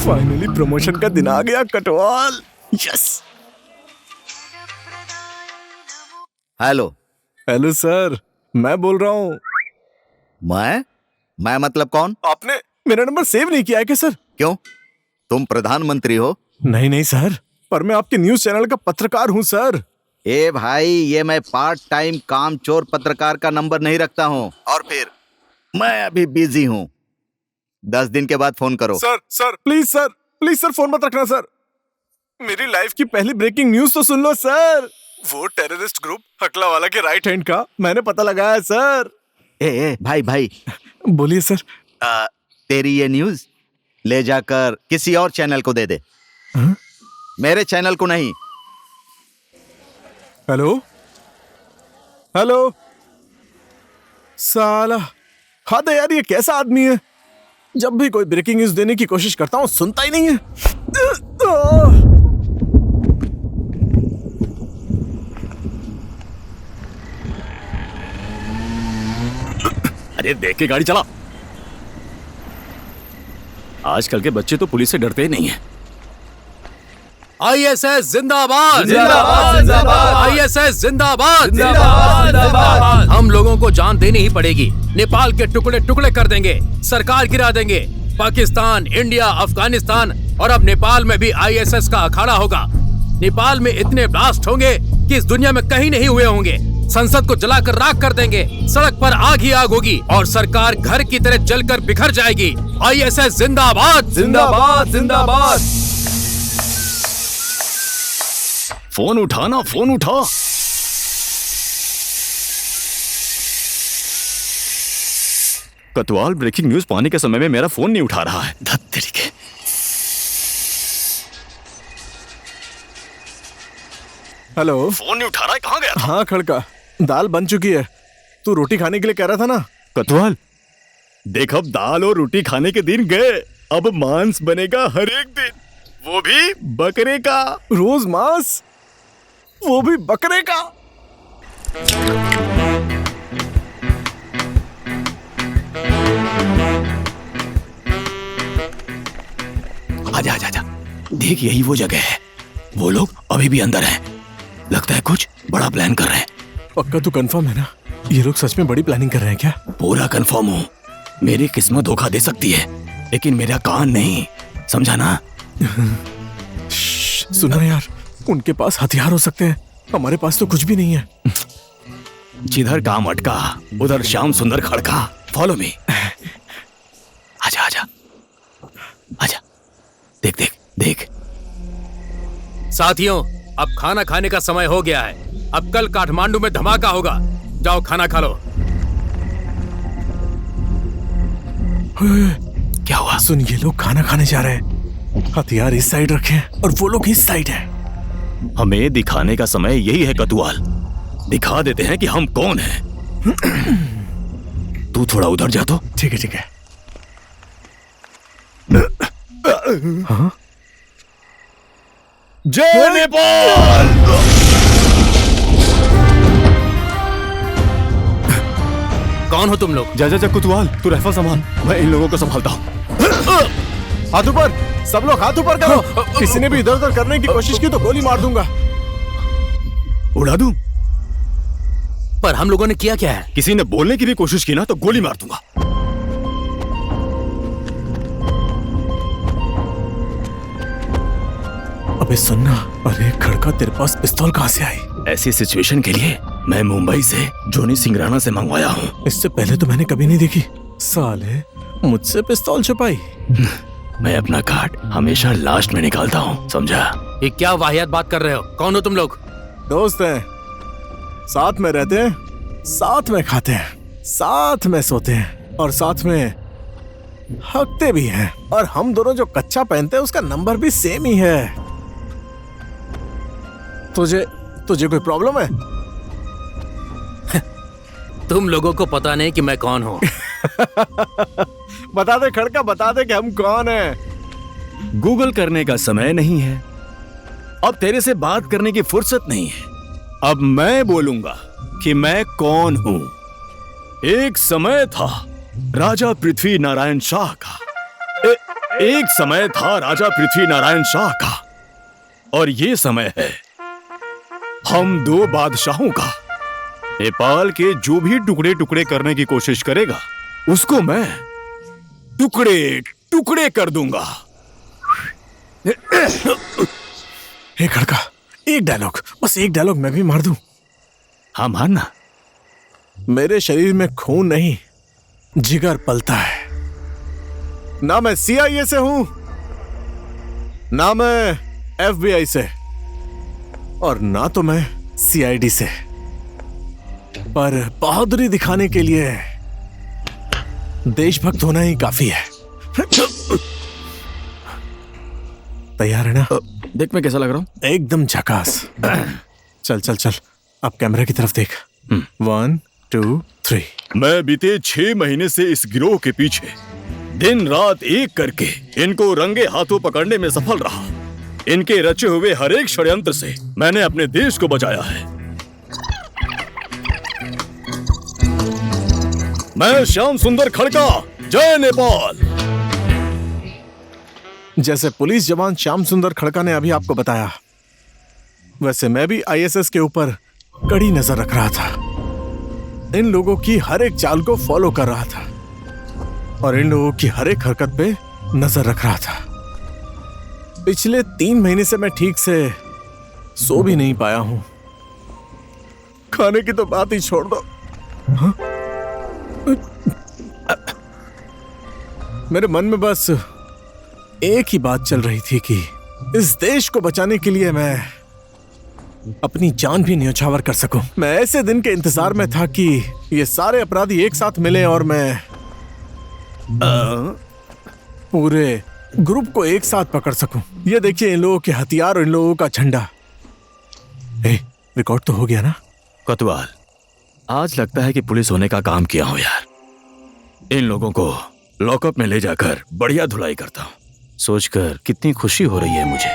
फाइनली प्रमोशन का दिन आ गया Katwal. Yes. Hello. Hello sir, मैं बोल रहा हूँ। मैं मतलब कौन? आपने मेरा नंबर सेव नहीं किया है क्या सर? क्यों, तुम प्रधानमंत्री हो? नहीं सर, पर मैं आपके न्यूज चैनल का पत्रकार हूँ सर। ए भाई, ये मैं पार्ट टाइम कामचोर पत्रकार का नंबर नहीं रखता हूँ, और फिर मैं अभी बिजी हूँ। 10 दिन के बाद फोन करो। सर प्लीज सर फोन मत रखना सर। मेरी लाइफ की पहली ब्रेकिंग न्यूज तो सुन लो सर। वो टेररिस्ट ग्रुप हकला वाला के राइट हैंड का मैंने पता लगाया है सर। ए भाई बोलिए सर। तेरी ये न्यूज ले जाकर किसी और चैनल को दे दे। मेरे चैनल को नहीं। हेलो साला, हाँ तो यार ये कैसा आदमी है, जब भी कोई ब्रेकिंग न्यूज देने की कोशिश करता हूं सुनता ही नहीं है। अरे देख के गाड़ी चला। आजकल के बच्चे तो पुलिस से डरते ही नहीं है। आईएसएस जिंदाबाद, जिंदाबाद, जिंदाबाद। आईएसएस जिंदाबाद, जिंदाबाद, जिंदाबाद। हम लोगों को जान देनी ही पड़ेगी। नेपाल के टुकड़े टुकड़े कर देंगे, सरकार गिरा देंगे। पाकिस्तान, इंडिया, अफगानिस्तान और अब नेपाल में भी आईएसएस का अखाड़ा होगा। नेपाल में इतने ब्लास्ट होंगे कि इस दुनिया में कहीं नहीं हुए होंगे। संसद को जलाकर राख कर देंगे, सड़क पर आग ही आग होगी और सरकार घर की तरह जलकर बिखर जाएगी। आईएसएस जिंदाबाद, जिंदाबाद, जिंदाबाद। फोन उठाना, फोन उठा। कतवाल ब्रेकिंग न्यूज पाने के समय में मेरा फोन नहीं उठा रहा है। धत तेरी के। हेलो। फोन नहीं उठा रहा है, कहाँ गया था? हाँ खड़का, दाल बन चुकी है। तू रोटी खाने के लिए कह रहा था ना? कतवाल देख, अब दाल और रोटी खाने के दिन गए, अब मांस बनेगा हर एक दिन, वो भी बकरे का। रोज मांस, वो भी बकरे का। आजा आजा आजा, देख यही वो जगह है। वो लोग अभी भी अंदर हैं। लगता है कुछ बड़ा प्लान कर रहे हैं। पक्का तू कंफर्म है ना? ये लोग सच में बड़ी प्लानिंग कर रहे हैं क्या? पूरा कंफर्म हूँ। मेरी किस्मत धोखा दे सकती है, लेकिन मेरा कान नहीं, समझा ना? सुनो यार, उनके पास हथियार हो सकते हैं, हमारे पास तो कुछ भी नहीं है। जिधर काम अटका उधर श्याम सुंदर खड़का। Follow me. आजा आजा आजा, देख देख देख। साथियों, अब खाना खाने का समय हो गया है। अब कल काठमांडू में धमाका होगा। जाओ खाना खा लो। क्या हुआ? सुन, ये लोग खाना खाने जा रहे हैं। हथियार इस साइड रखे हैं और वो लोग इस साइड है। हमें दिखाने का समय यही है कतुआल। दिखा देते हैं कि हम कौन हैं। तू थोड़ा उधर जा तो। ठीक है ठीक है। हाँ? जय नेपाल। कौन हो तुम लोग? जा जा जा कुतवाल, तू राइफल संभाल, मैं इन लोगों को संभालता हूँ। हाथ ऊपर, सब लोग हाथ ऊपर करो। किसी ने भी इधर उधर करने की कोशिश की तो गोली मार दूंगा। उड़ा दूं? पर हम लोगों ने किया क्या है? किसी ने बोलने की भी कोशिश की ना तो गोली मार दूंगा। अबे सुनना, अरे खड़का, तेरे पास पिस्तौल कहाँ से आई? ऐसी सिचुएशन के लिए मैं मुंबई से जोनी सिंगराना से मंगवाया हूँ। इससे पहले तो मैंने कभी नहीं देखी। साले, मुझसे पिस्तौल छुपाई। मैं अपना कार्ड हमेशा लास्ट में निकालता हूँ, समझा? ये क्या वाहियात बात कर रहे हो? कौन हो तुम लोग? दोस्त हैं, साथ में रहते हैं, साथ में खाते हैं, साथ में सोते हैं और साथ में हकते भी हैं। और हम दोनों जो कच्चा पहनते हैं उसका नंबर भी सेम ही है। तुझे कोई प्रॉब्लम है? तुम लोगों को पता नहीं कि मैं कौन हूँ। बता दे खड़का, बता दे कि हम कौन हैं। गूगल करने का समय नहीं है। अब तेरे से बात करने की फुर्सत नहीं है। अब मैं बोलूंगा कि मैं कौन हूं। एक समय था राजा पृथ्वी नारायण शाह का। एक समय था राजा पृथ्वी नारायण शाह का। और ये समय है हम दो बादशाहों का। नेपाल के जो भी टुकड़े टुकड़े करने की कोशिश करेगा उसको मैं टुकड़े टुकड़े कर दूंगा। हे खड़का, एक डायलॉग, बस एक डायलॉग मैं भी मार दूं। हाँ मारना। मेरे शरीर में खून नहीं, जिगर पलता है। ना मैं CIA से हूं, ना मैं FBI से, और ना तो मैं CID से। पर बहादुरी दिखाने के लिए देशभक्त होना ही काफी है। तैयार है ना? देख मैं कैसा लग रहा हूं? एकदम झकास। चल चल चल, अब कैमरा की तरफ देख। 1 2 3। मैं बीते 6 महीने से इस गिरोह के पीछे दिन रात एक करके इनको रंगे हाथों पकड़ने में सफल रहा। इनके रचे हुए हर एक षड्यंत्र से मैंने अपने देश को बचाया है। मैं श्याम सुंदर खड़का, जय नेपाल। जैसे पुलिस जवान श्याम सुंदर खड़का ने अभी आपको बताया, वैसे मैं भी आईएसएस के ऊपर कड़ी नजर रख रहा था। इन लोगों की हर एक चाल को फॉलो कर रहा था और इन लोगों की हर एक हरकत पे नजर रख रहा था। पिछले 3 महीने से मैं ठीक से सो भी नहीं पाया हूं। खाने की तो बात ही छोड़ दो। हाँ? मेरे मन में बस एक ही बात चल रही थी कि इस देश को बचाने के लिए मैं अपनी जान भी न्यौछावर कर सकूं। मैं ऐसे दिन के इंतजार में था कि ये सारे अपराधी एक साथ मिले और मैं पूरे ग्रुप को एक साथ पकड़ सकूं। ये देखिए इन लोगों के हथियार और इन लोगों का झंडा। रिकॉर्ड तो हो गया ना? कोतवाल, आज लगता है कि पुलिस होने का काम किया हूं यार। इन लोगों को लॉकअप में ले जाकर बढ़िया धुलाई करता हूं। सोचकर कितनी खुशी हो रही है मुझे।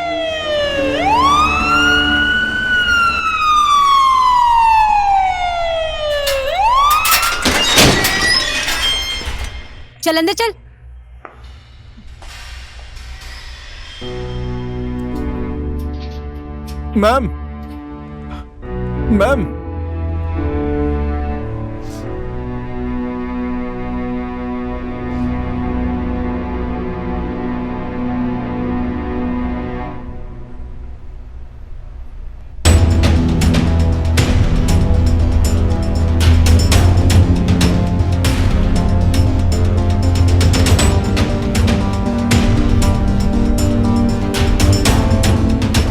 चल अंदर चल। मैम, मैम,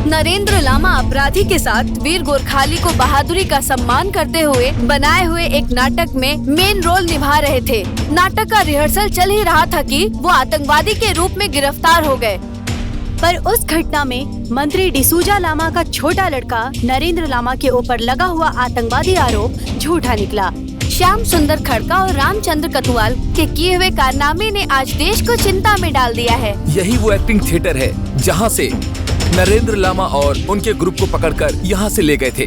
नरेंद्र लामा अपराधी के साथ वीर गोरखाली को बहादुरी का सम्मान करते हुए बनाए हुए एक नाटक में मेन रोल निभा रहे थे। नाटक का रिहर्सल चल ही रहा था कि वो आतंकवादी के रूप में गिरफ्तार हो गए। पर उस घटना में मंत्री डिसूजा लामा का छोटा लड़का नरेंद्र लामा के ऊपर लगा हुआ आतंकवादी आरोप झूठा निकला। श्याम सुंदर खड़का और रामचंद्र कतुवाल के किए हुए कारनामे ने आज देश को चिंता में डाल दिया है। यही वो एक्टिंग थिएटर है जहाँ से नरेंद्र लामा और उनके ग्रुप को पकड़कर यहाँ से ले गए थे।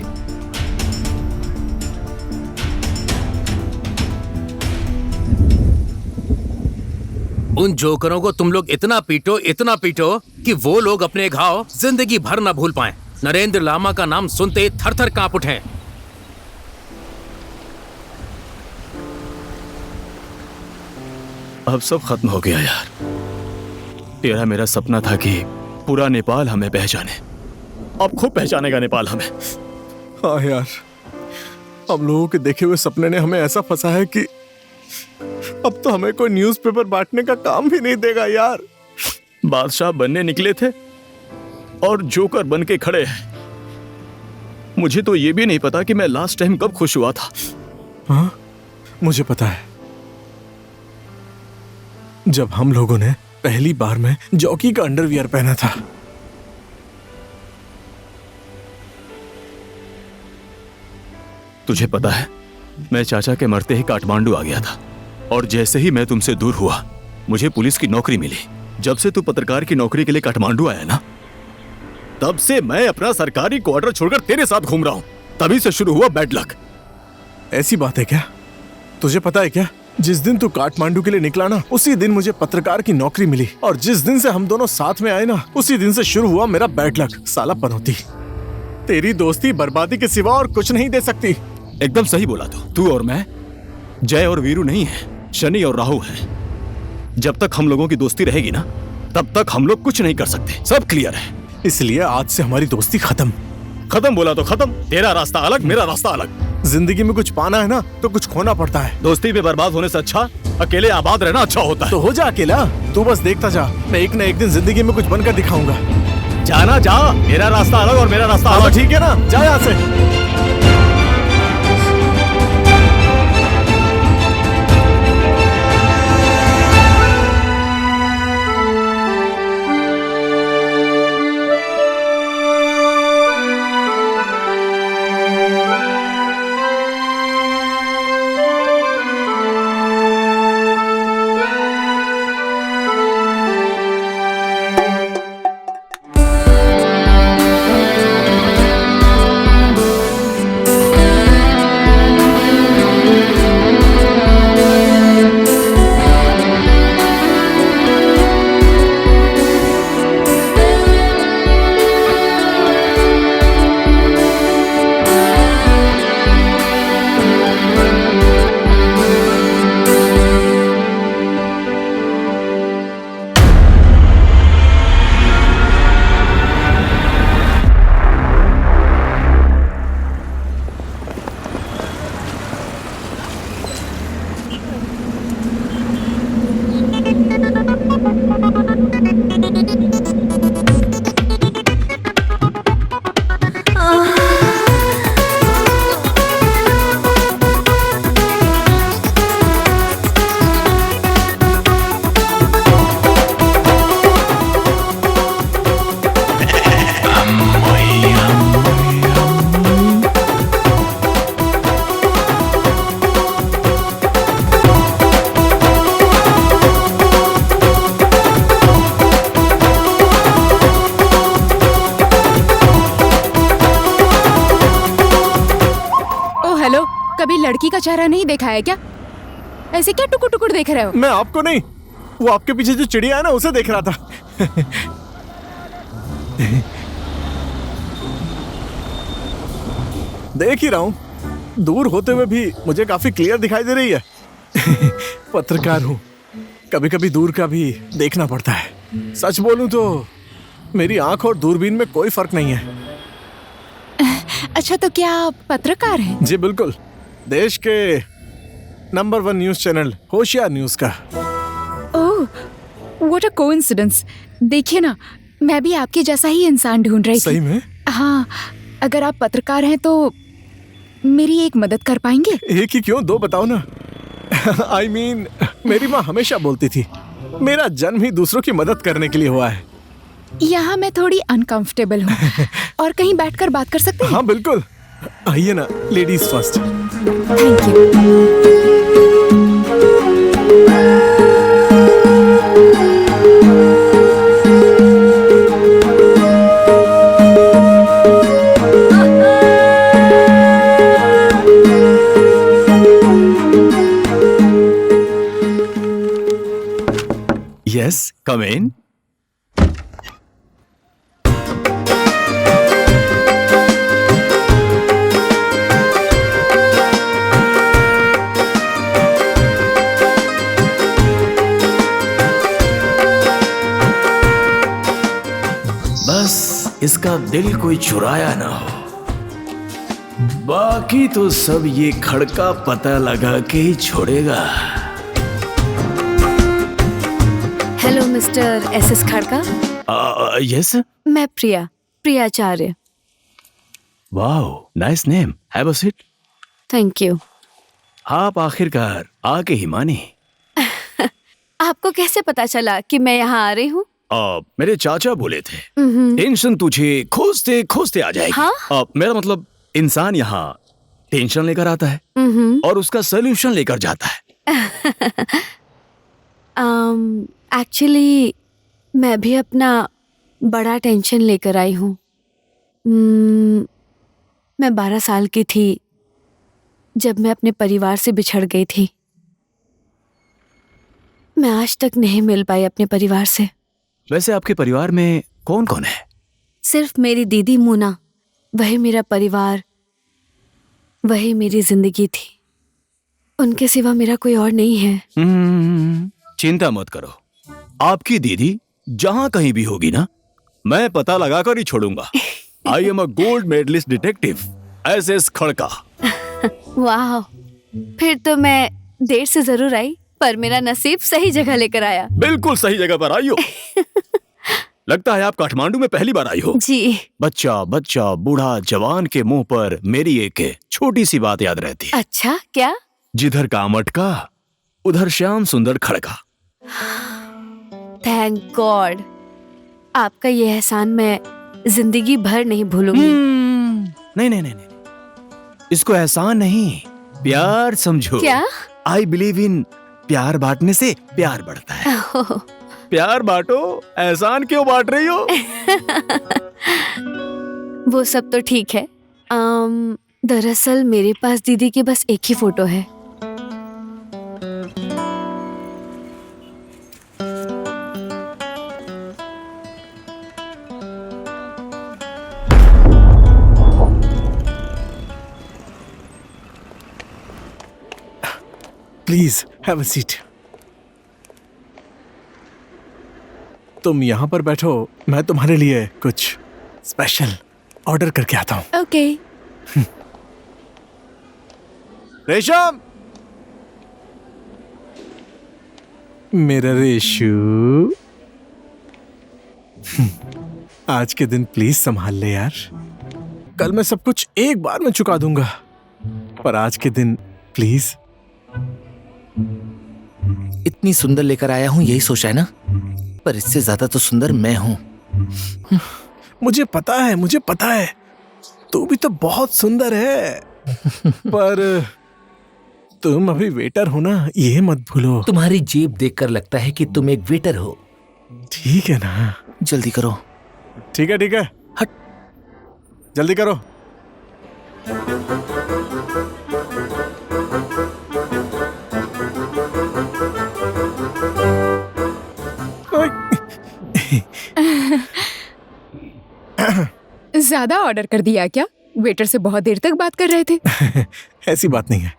उन जोकरों को तुम लोग इतना पीटो कि वो लोग अपने घाव जिंदगी भर न भूल पाएं। नरेंद्र लामा का नाम सुनते थर थर कांप उठे। अब सब खत्म हो गया यार। तेरा मेरा सपना था कि पूरा नेपाल हमें पहचाने। अब खूब पहचानेगा नेपाल हमें। हाँ यार, हम लोगों के देखे हुए सपने ने हमें ऐसा फंसा है कि अब तो हमें कोई न्यूज़पेपर बांटने का काम भी नहीं देगा यार। बादशाह बनने निकले थे और जोकर बन के खड़े हैं। मुझे तो ये भी नहीं पता कि मैं लास्ट टाइम कब खुश हुआ था। हाँ, मुझे पता है। जब हम लोगों ने पहली बार में जॉकी का अंडरवियर पहना था। तुझे पता है, मैं चाचा के मरते ही काठमांडू आ गया था और जैसे ही मैं तुमसे दूर हुआ, मुझे पुलिस की नौकरी मिली। जब से तू पत्रकार की नौकरी के लिए काठमांडू आया ना, तब से मैं अपना सरकारी क्वार्टर छोड़कर तेरे साथ घूम रहा हूं। तभी से शुरू हुआ बैड लक। ऐसी बात है क्या? तुझे पता है क्या, जिस दिन तू काठमांडू के लिए निकला ना, उसी दिन मुझे पत्रकार की नौकरी मिली और जिस दिन से हम दोनों साथ में आए ना, उसी दिन से शुरू हुआ मेरा बैड लक। साला पनौती, तेरी दोस्ती बर्बादी के सिवा और कुछ नहीं दे सकती। एकदम सही बोला तू और मैं जय और वीरू नहीं है, शनि और राहु है। जब तक हम लोगों की दोस्ती रहेगी ना, तब तक हम लोग कुछ नहीं कर सकते। सब क्लियर है। इसलिए आज से हमारी दोस्ती खत्म। खत्म बोला तो खत्म। तेरा रास्ता अलग, मेरा रास्ता अलग। जिंदगी में कुछ पाना है ना, तो कुछ खोना पड़ता है। दोस्ती में बर्बाद होने से अच्छा अकेले आबाद रहना अच्छा होता है। तो हो जा अकेला, तू बस देखता जा। मैं एक न एक दिन जिंदगी में कुछ बनकर दिखाऊंगा। जाना जा, मेरा रास्ता अलग और मेरा रास्ता अलग। ठीक है ना, जा यहाँ से। बाकी का चेहरा नहीं देखा है क्या? ऐसे क्या टुकुर टुकुर देख रहे हो? मैं आपको नहीं, वो आपके पीछे जो चिड़िया है ना उसे देख रहा था। देख ही रहा हूं, दूर होते हुए भी मुझे काफी क्लियर दिखाई दे रही है। पत्रकार हूं, कभी कभी दूर का भी देखना पड़ता है। सच बोलूं तो मेरी आंख और दूरबीन में कोई फर्क नहीं है। अच्छा, तो क्या आप पत्रकार हैं? जी बिल्कुल, देश के नंबर 1 न्यूज चैनल होशियार न्यूज का। ओह, व्हाट अ कोइंसिडेंस। देखिए ना, मैं भी आपके जैसा ही इंसान ढूंढ रही थी। सही में? हाँ, अगर आप पत्रकार हैं तो मेरी एक मदद कर पाएंगे? एक ही क्यों, 2 बताओ ना। I mean, मेरी माँ हमेशा बोलती थी, मेरा जन्म ही दूसरों की मदद करने के लिए हुआ है। यहाँ मैं थोड़ी अनकंफर्टेबल हूँ और कहीं बैठकर बात कर सकते हैं? हाँ बिल्कुल, आइए ना, ladies first. Thank you. Yes, come in. बस इसका दिल कोई चुराया ना हो, बाकी तो सब ये खड़का पता लगा के ही छोड़ेगा। Hello mister SS Khadka. Yes. मैं Priyacharya. Wow, nice name. Have a seat. Thank you. आप आखिरकार आके ही मानी। आपको कैसे पता चला कि मैं यहाँ आ रही हूँ? मेरे चाचा बोले थे टेंशन तुझे खोजते खोजते आ जाएगी। हाँ? मेरा मतलब इंसान यहाँ टेंशन लेकर आता है और उसका सोल्यूशन लेकर जाता है। एक्चुअली मैं भी अपना बड़ा टेंशन लेकर आई हूँ। मैं 12 साल की थी जब मैं अपने परिवार से बिछड़ गई थी। मैं आज तक नहीं मिल पाई अपने परिवार से। वैसे आपके परिवार में कौन कौन है? सिर्फ मेरी दीदी मूना, वही मेरा परिवार, वही मेरी जिंदगी थी। उनके सिवा मेरा कोई और नहीं है। चिंता मत करो, आपकी दीदी जहां कहीं भी होगी ना, मैं पता लगा कर ही छोड़ूंगा। I am a gold medallist detective SS Khadka. वाह, फिर तो मैं देर से जरूर आई, पर मेरा नसीब सही जगह लेकर आया। बिल्कुल सही जगह पर आई हो। लगता है आप काठमांडू में पहली बार आई हो। जी। बच्चा बच्चा बूढ़ा जवान के मुंह पर मेरी एक छोटी सी बात याद रहती। अच्छा, क्या? जिधर काम अटका उधर श्याम सुंदर खड़का। थैंक गॉड, आपका ये एहसान मैं जिंदगी भर नहीं भूलूंगी। नहीं नहीं नहीं नहीं, इसको एहसान नहीं, प्यार समझो। क्या? आई बिलीव इन प्यार बांटने से प्यार बढ़ता है। प्यार बांटो, एहसान क्यों बांट रही हो? वो सब तो ठीक है। दरअसल मेरे पास दीदी की बस एक ही फोटो है। Please have a seat. तुम यहाँ पर बैठो, मैं तुम्हारे लिए कुछ स्पेशल ऑर्डर करके आता हूँ। ओके। रेशम, मेरा रेशू, आज के दिन प्लीज संभाल ले यार। कल मैं सब कुछ एक बार में चुका दूंगा, पर आज के दिन प्लीज। इतनी सुंदर लेकर आया हूँ, यही सोचा है ना, पर इससे ज्यादा तो सुंदर मैं हूँ। मुझे पता है, मुझे पता है, तू भी तो बहुत सुंदर है। पर तुम अभी वेटर हो ना, ये मत भूलो। तुम्हारी जेब देखकर लगता है कि तुम एक वेटर हो। ठीक है ना, जल्दी करो। ठीक है ठीक है, हट, जल्दी करो। ज्यादा ऑर्डर कर दिया क्या? वेटर से बहुत देर तक बात कर रहे थे। ऐसी बात नहीं है,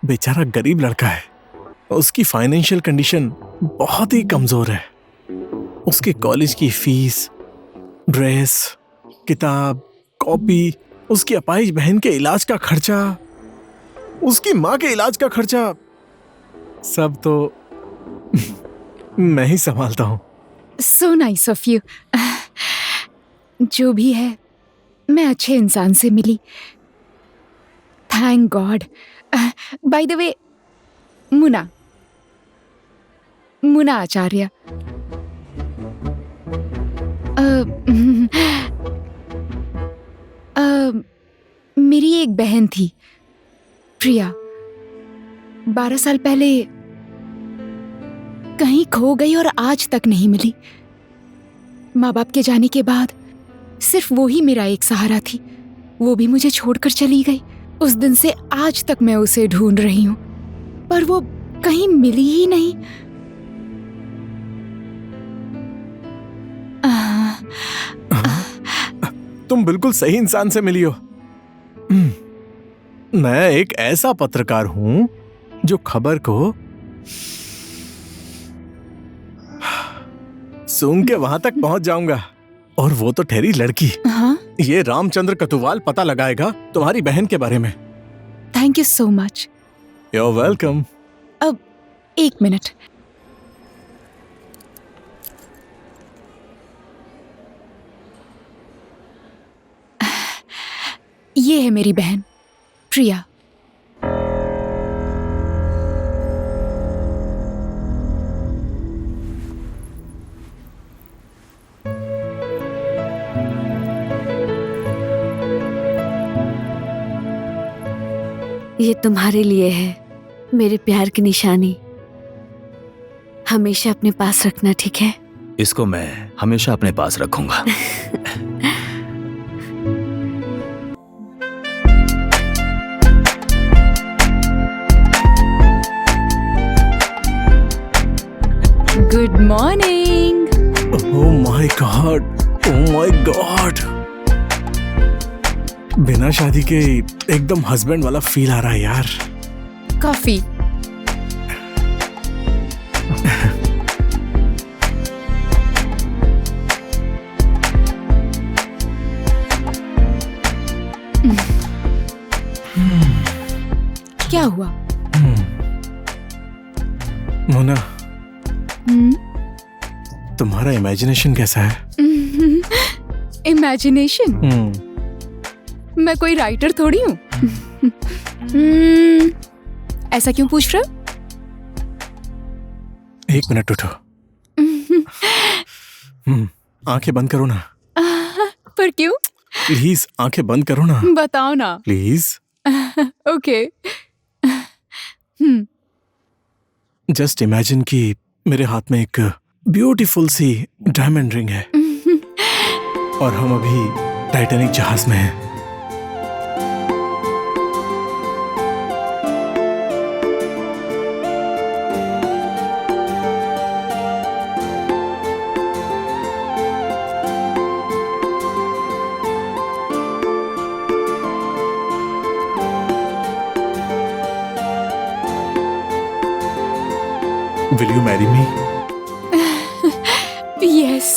बेचारा गरीब लड़का है, उसकी फाइनेंशियल कंडीशन बहुत ही कमजोर है। उसके कॉलेज की फीस, ड्रेस, किताब, कॉपी, उसकी अपाहिज बहन के इलाज का खर्चा, उसकी माँ के इलाज का खर्चा, सब तो मैं ही संभालता हूँ। So nice of you. जो भी है, मैं अच्छे इंसान से मिली, thank God. By the way, Muna Acharya, मेरी एक बहन थी प्रिया, 12 साल पहले कहीं खो गई और आज तक नहीं मिली। माँ बाप के जाने के बाद सिर्फ वो ही मेरा एक सहारा थी, वो भी मुझे छोड़कर चली गई। उस दिन से आज तक मैं उसे ढूंढ रही हूँ, पर वो कहीं मिली ही नहीं। तुम बिल्कुल सही इंसान से मिली हो। मैं एक ऐसा पत्रकार हूं जो खबर को सूंघ के वहां तक पहुंच जाऊंगा, और वो तो ठहरी लड़की। हाँ? ये रामचंद्र कतुवाल पता लगाएगा तुम्हारी बहन के बारे में। Thank you so much. You are welcome. अब 1 मिनट। ये है मेरी बहन प्रिया। ये तुम्हारे लिए है, मेरे प्यार की निशानी। हमेशा अपने पास रखना, ठीक है? इसको मैं हमेशा अपने पास रखूंगा। Good morning. Oh my God, oh my God. बिना शादी के एकदम हस्बैंड वाला फील आ रहा है यार। कॉफी। क्या हुआ? मोना, तुम्हारा इमेजिनेशन कैसा है? इमेजिनेशन? मैं कोई राइटर थोड़ी हूँ। ऐसा क्यों पूछ रहे हो? 1 मिनट उठो। आंखें बंद करो ना। पर क्यों? प्लीज आंखें बंद करो ना। बताओ ना। प्लीज। ओके। जस्ट इमेजिन कि मेरे हाथ में एक ब्यूटीफुल सी डायमंड रिंग है और हम अभी टाइटैनिक जहाज में हैं। Will you marry me? Yes.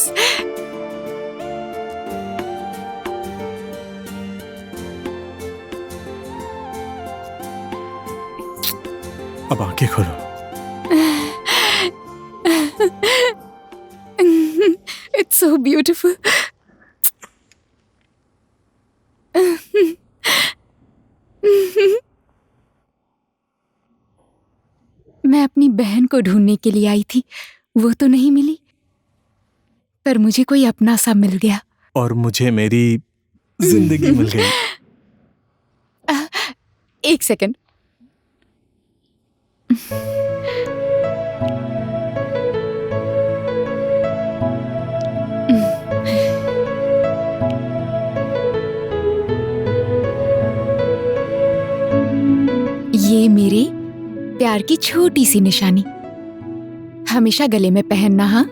अब आंखें खोलो। It's so beautiful. मैं अपनी बहन को ढूंढने के लिए आई थी, वो तो नहीं मिली, पर मुझे कोई अपना सा मिल गया। और मुझे मेरी जिंदगी मिल गई। 1 सेकंड। ये मेरे प्यार की छोटी सी निशानी, हमेशा गले में पहनना। हाँ,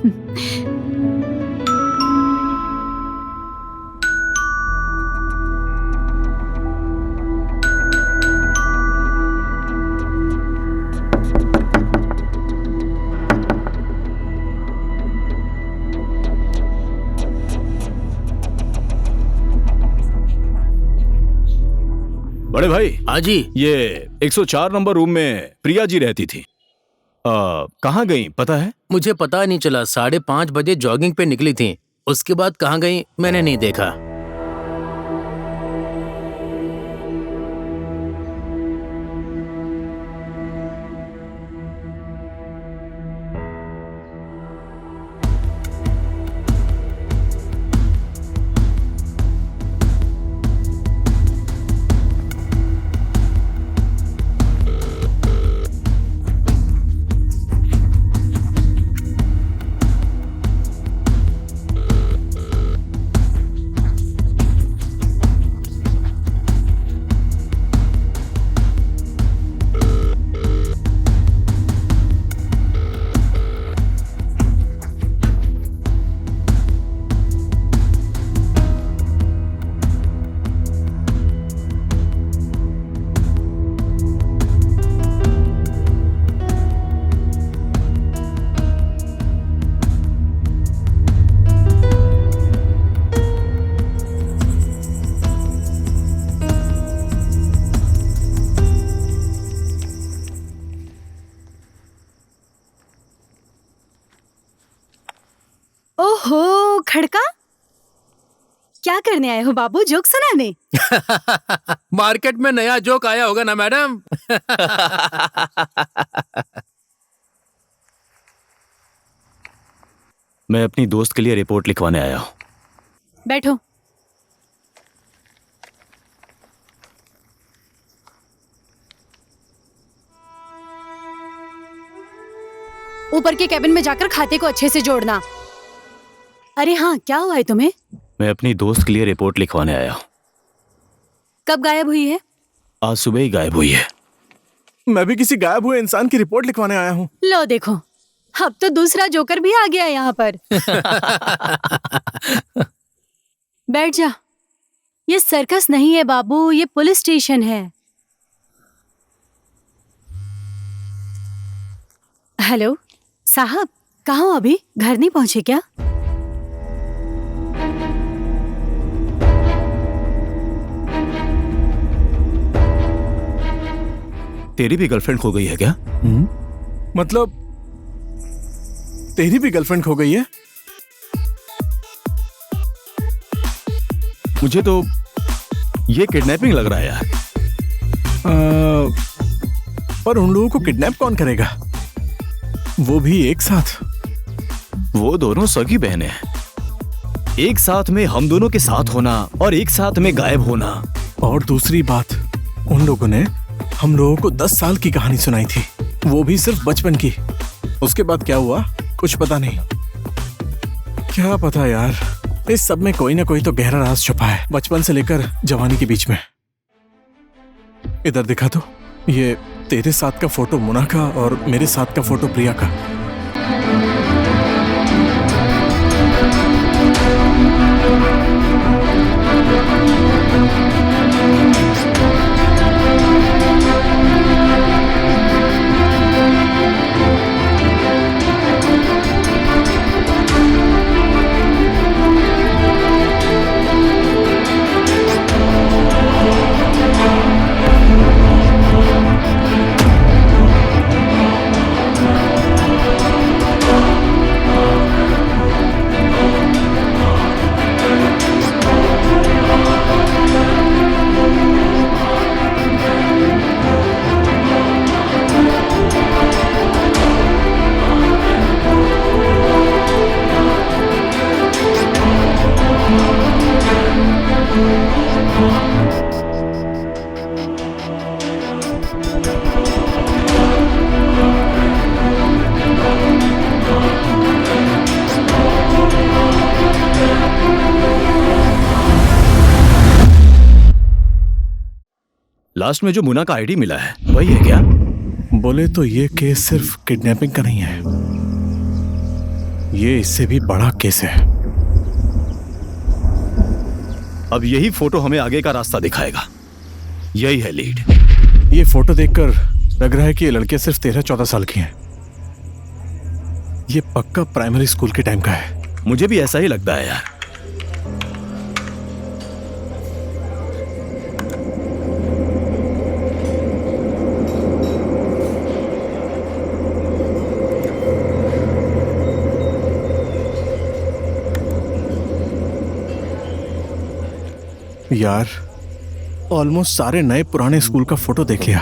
बड़े भाई। हाँ जी। ये 104 नंबर रूम में प्रिया जी रहती थी। कहाँ गई पता है? मुझे पता नहीं चला। 5:30 बजे जॉगिंग पे निकली थी। उसके बाद कहाँ गई मैंने नहीं देखा। ओहो खड़का, क्या करने आए हो बाबू? जोक सुनाने? मार्केट में नया जोक आया होगा ना मैडम। मैं अपनी दोस्त के लिए रिपोर्ट लिखवाने आया हूँ। बैठो। ऊपर के कैबिन में जाकर खाते को अच्छे से जोड़ना। अरे हाँ, क्या हुआ है तुम्हें? मैं अपनी दोस्त के लिए रिपोर्ट लिखवाने आया हूँ। कब गायब हुई है? आज सुबह ही गायब हुई है। मैं भी किसी गायब हुए इंसान की रिपोर्ट लिखवाने आया हूँ। लो देखो, अब तो दूसरा जोकर भी आ गया यहाँ पर। बैठ जा। ये सर्कस नहीं है बाबू, ये पुलिस स्टेशन है। हेलो साहब, कहाँ हो अभी? घर नहीं पहुंचे क्या? तेरी भी गर्लफ्रेंड खो गई है क्या? मतलब तेरी भी गर्लफ्रेंड खो गई है? मुझे तो ये किडनैपिंग लग रहा है यार। पर उन लोगों को किडनैप कौन करेगा, वो भी एक साथ? वो दोनों सगी बहनें हैं। एक साथ में हम दोनों के साथ होना और एक साथ में गायब होना। और दूसरी बात, उन लोगों ने हम लोगों को 10 साल की कहानी सुनाई थी, वो भी सिर्फ बचपन की। उसके बाद क्या हुआ कुछ पता नहीं। क्या पता यार, इस सब में कोई ना कोई तो गहरा राज छुपा है, बचपन से लेकर जवानी के बीच में। इधर दिखा तो, ये तेरे साथ का फोटो मुना का और मेरे साथ का फोटो प्रिया का। लास्ट में जो मुना का आईडी मिला है वही है क्या? बोले तो ये केस सिर्फ किडनैपिंग का नहीं है, ये इससे भी बड़ा केस है। अब यही फोटो हमें आगे का रास्ता दिखाएगा। यही है लीड। ये फोटो देखकर लग रहा है कि ये लड़के सिर्फ 13-14 साल की हैं। ये पक्का प्राइमरी स्कूल के टाइम का है। मुझे भी ऐसा ही लगता है यार। यार ऑलमोस्ट सारे नए पुराने स्कूल का फोटो देख लिया,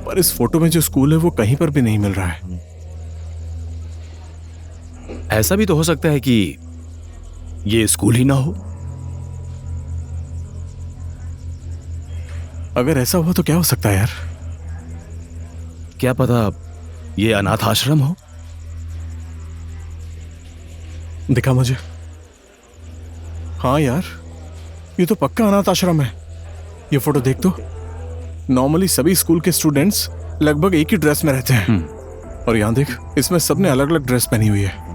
पर इस फोटो में जो स्कूल है वो कहीं पर भी नहीं मिल रहा है। ऐसा भी तो हो सकता है कि ये स्कूल ही ना हो। अगर ऐसा हुआ तो क्या हो सकता है यार? क्या पता ये अनाथ आश्रम हो। दिखा मुझे। हाँ यार, ये तो पक्का अनाथ आश्रम है। ये फोटो देख तो। नॉर्मली सभी स्कूल के स्टूडेंट्स लगभग एक ही ड्रेस में रहते हैं, और यहां देख, इसमें सबने अलग अलग ड्रेस पहनी हुई है।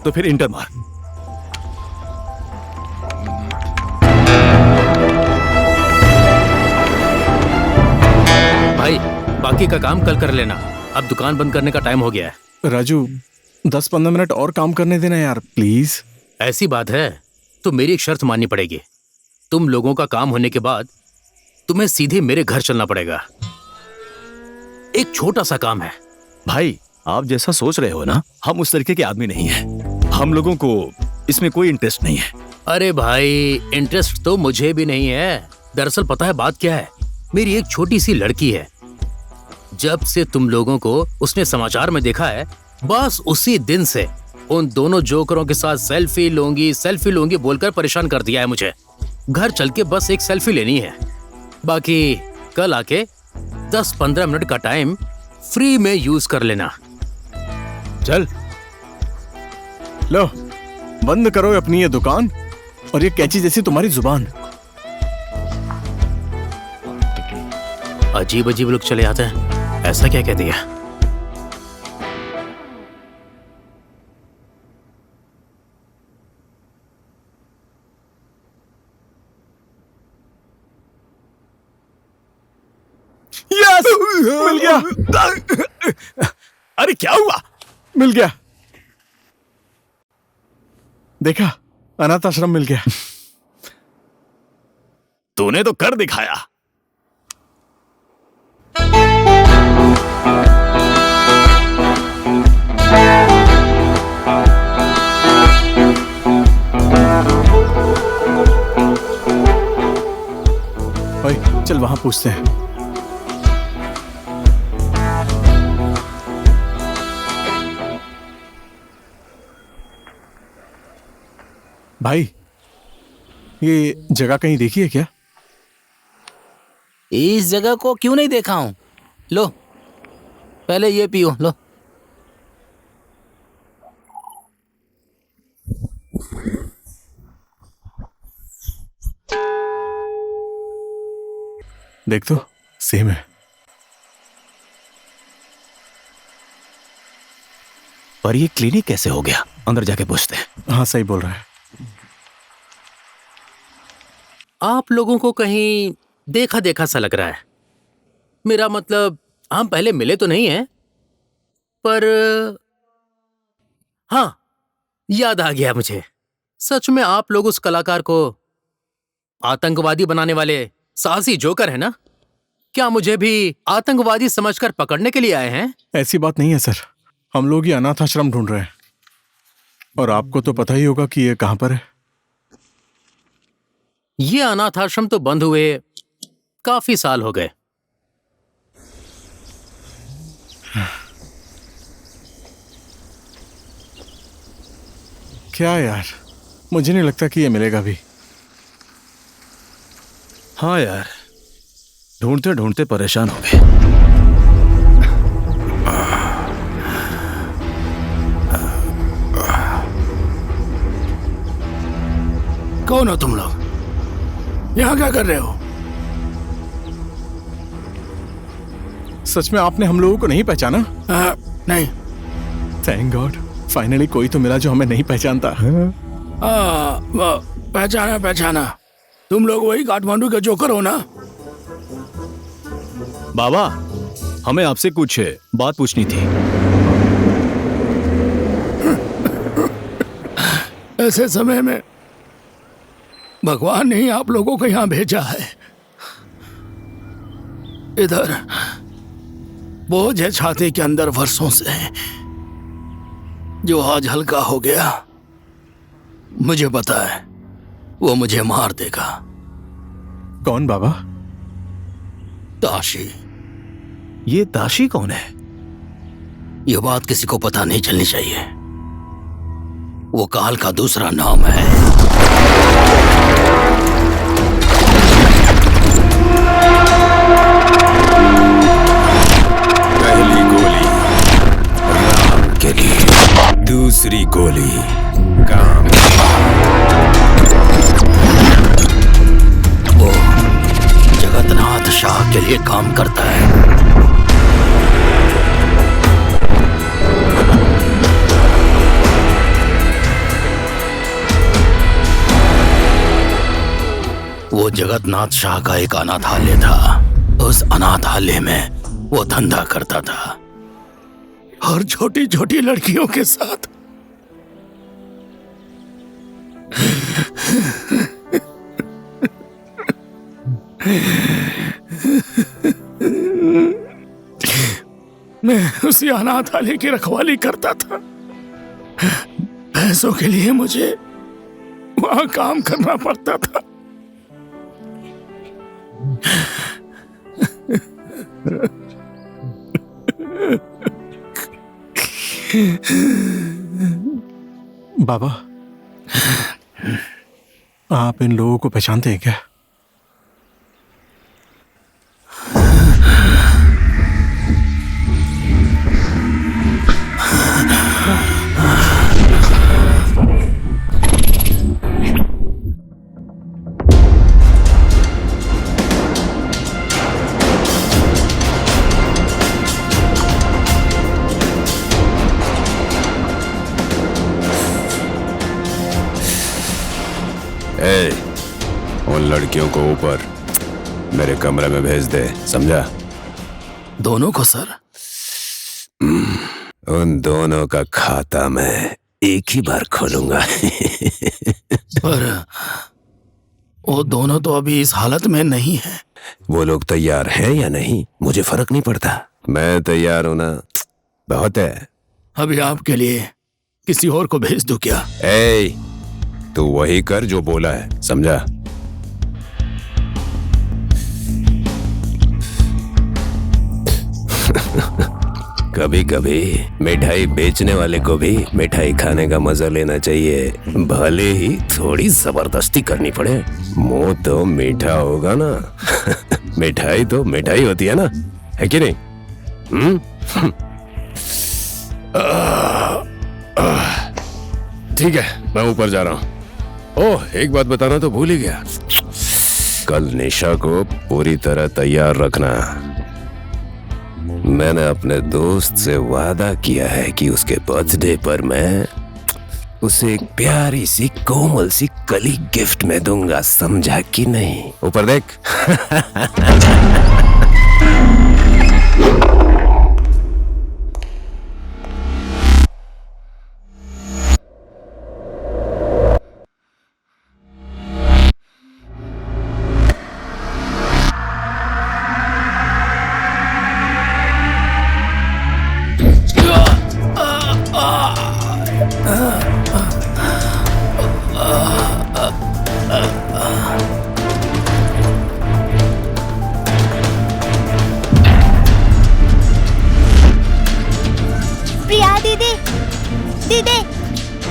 तो फिर इंटर मार। भाई बाकी का काम कल कर लेना, अब दुकान बंद करने का टाइम हो गया है। राजू 10-15 मिनट और काम करने देना यार, प्लीज। ऐसी बात है तो मेरी एक शर्त माननी पड़ेगी। तुम लोगों का काम होने के बाद तुम्हें सीधे मेरे घर चलना पड़ेगा। एक छोटा सा काम है। भाई आप जैसा सोच रहे हो ना, हम उस तरीके के आदमी नहीं हैं। हम लोगों को इसमें कोई इंटरेस्ट नहीं है। अरे भाई इंटरेस्ट तो मुझे भी नहीं है। दरअसल पता है बात क्या है, मेरी एक छोटी सी लड़की है। जब से तुम लोगों को उसने समाचार में देखा है, बस उसी दिन से उन दोनों जोकरों के साथ सेल्फी लूंगी बोलकर परेशान कर दिया है मुझे। घर चल के बस एक सेल्फी लेनी है। बाकी कल आके 10-15 मिनट का टाइम फ्री में यूज कर लेना। चल लो, बंद करो अपनी ये दुकान और ये कैची जैसी तुम्हारी जुबान। अजीब अजीब लोग चले आते हैं, ऐसा क्या कह दिया? यस, मिल गया। अरे क्या हुआ? मिल गया। देखा, अनाथ आश्रम मिल गया। तूने तो कर दिखाया। भाई चल वहां पूछते हैं। भाई ये जगह कहीं देखी है क्या? इस जगह को क्यों नहीं देखा हूं। लो पहले ये पियो, लो। देख तो, सेम है। पर ये क्लिनिक कैसे हो गया? अंदर जाके पूछते हैं। हाँ सही बोल रहा है। आप लोगों को कहीं देखा देखा सा लग रहा है। मेरा मतलब हम पहले मिले तो नहीं हैं, पर हाँ याद आ गया मुझे। सच में आप लोग उस कलाकार को आतंकवादी बनाने वाले साहसी जोकर है ना? क्या मुझे भी आतंकवादी समझकर पकड़ने के लिए आए हैं? ऐसी बात नहीं है सर, हम लोग ये अनाथ आश्रम ढूंढ रहे हैं, और आपको तो पता ही होगा कि ये कहां पर है। ये अनाथ आश्रम तो बंद हुए काफी साल हो गए। क्या यार, मुझे नहीं लगता कि ये मिलेगा भी। हाँ यार, ढूंढते ढूंढते परेशान हो गए। कौन हो तुम लोग? यहाँ क्या कर रहे हो? सच में आपने हम लोगों को नहीं पहचाना? नहीं। थैंक गॉड, फाइनली कोई तो मिला जो हमें नहीं पहचानता। पहचाना। तुम लोग वही काठमांडू के जोकर हो ना? बाबा, हमें आपसे कुछ बात पूछनी थी। ऐसे समय में भगवान ने ही आप लोगों को यहाँ भेजा है। इधर बोझ है छाती के अंदर वर्षों से, जो आज हल्का हो गया। मुझे पता है वो मुझे मार देगा। कौन बाबा? ताशी। ये ताशी कौन है? ये बात किसी को पता नहीं चलनी चाहिए। वो काल का दूसरा नाम है। पहली गोली राम के लिए, दूसरी गोली काम। वो जगन्नाथ शाह के लिए काम करता है। वो जगन्नाथ शाह का एक अनाथालय था। उस अनाथालय में वो धंधा करता था और छोटी छोटी लड़कियों के साथ। मैं उसी अनाथालय की रखवाली करता था। पैसों के लिए मुझे वहां काम करना पड़ता था। बाबा, आप इन लोगों को पहचानते हैं क्या? उन लड़कियों को ऊपर मेरे कमरे में भेज दे, समझा? दोनों को सर? उन दोनों का खाता मैं एक ही बार खोलूंगा। पर वो दोनों तो अभी इस हालत में नहीं है। वो लोग तैयार हैं या नहीं मुझे फर्क नहीं पड़ता। मैं तैयार हूं ना, बहुत है। अभी आपके लिए किसी और को भेज दूं क्या? तू वही कर जो बोला है, समझा? कभी कभी मिठाई बेचने वाले को भी मिठाई खाने का मजा लेना चाहिए, भले ही थोड़ी जबरदस्ती करनी पड़े। मुंह तो मीठा होगा ना। मिठाई तो मिठाई होती है ना, है कि नहीं? ठीक है, मैं ऊपर जा रहा हूँ। ओह, एक बात बताना तो भूल ही गया। कल निशा को पूरी तरह तैयार रखना। मैंने अपने दोस्त से वादा किया है कि उसके बर्थडे पर मैं उसे एक प्यारी सी कोमल सी कली गिफ्ट में दूंगा, समझा कि नहीं? ऊपर देख।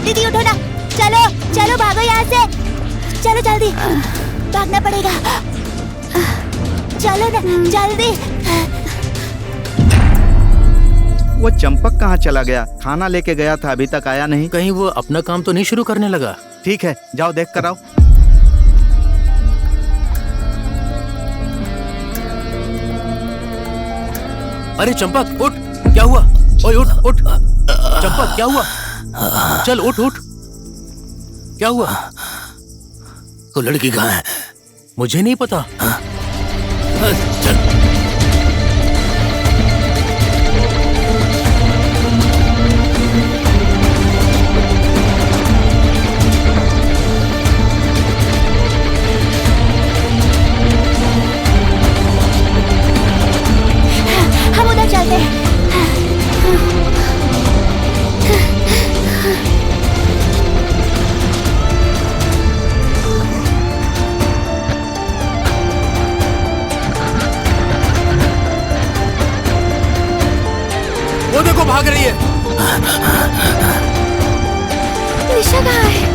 दीदी उठो ना, चलो चलो भागो यहाँ से, चलो जल्दी, भागना पड़ेगा, चलो ना जल्दी। वो चंपक कहाँ चला गया? खाना लेके गया था, अभी तक आया नहीं। कहीं वो अपना काम तो नहीं शुरू करने लगा? ठीक है, जाओ देख कर आओ। अरे चंपक उठ, क्या हुआ? ओए उठ उठ, चंपक क्या हुआ? चल उठ उठ। क्या हुआ? वो लड़की कहाँ है? मुझे नहीं पता। चल। हम उधर चलते हैं। वो देखो भाग रही है। निशा कहाँ है?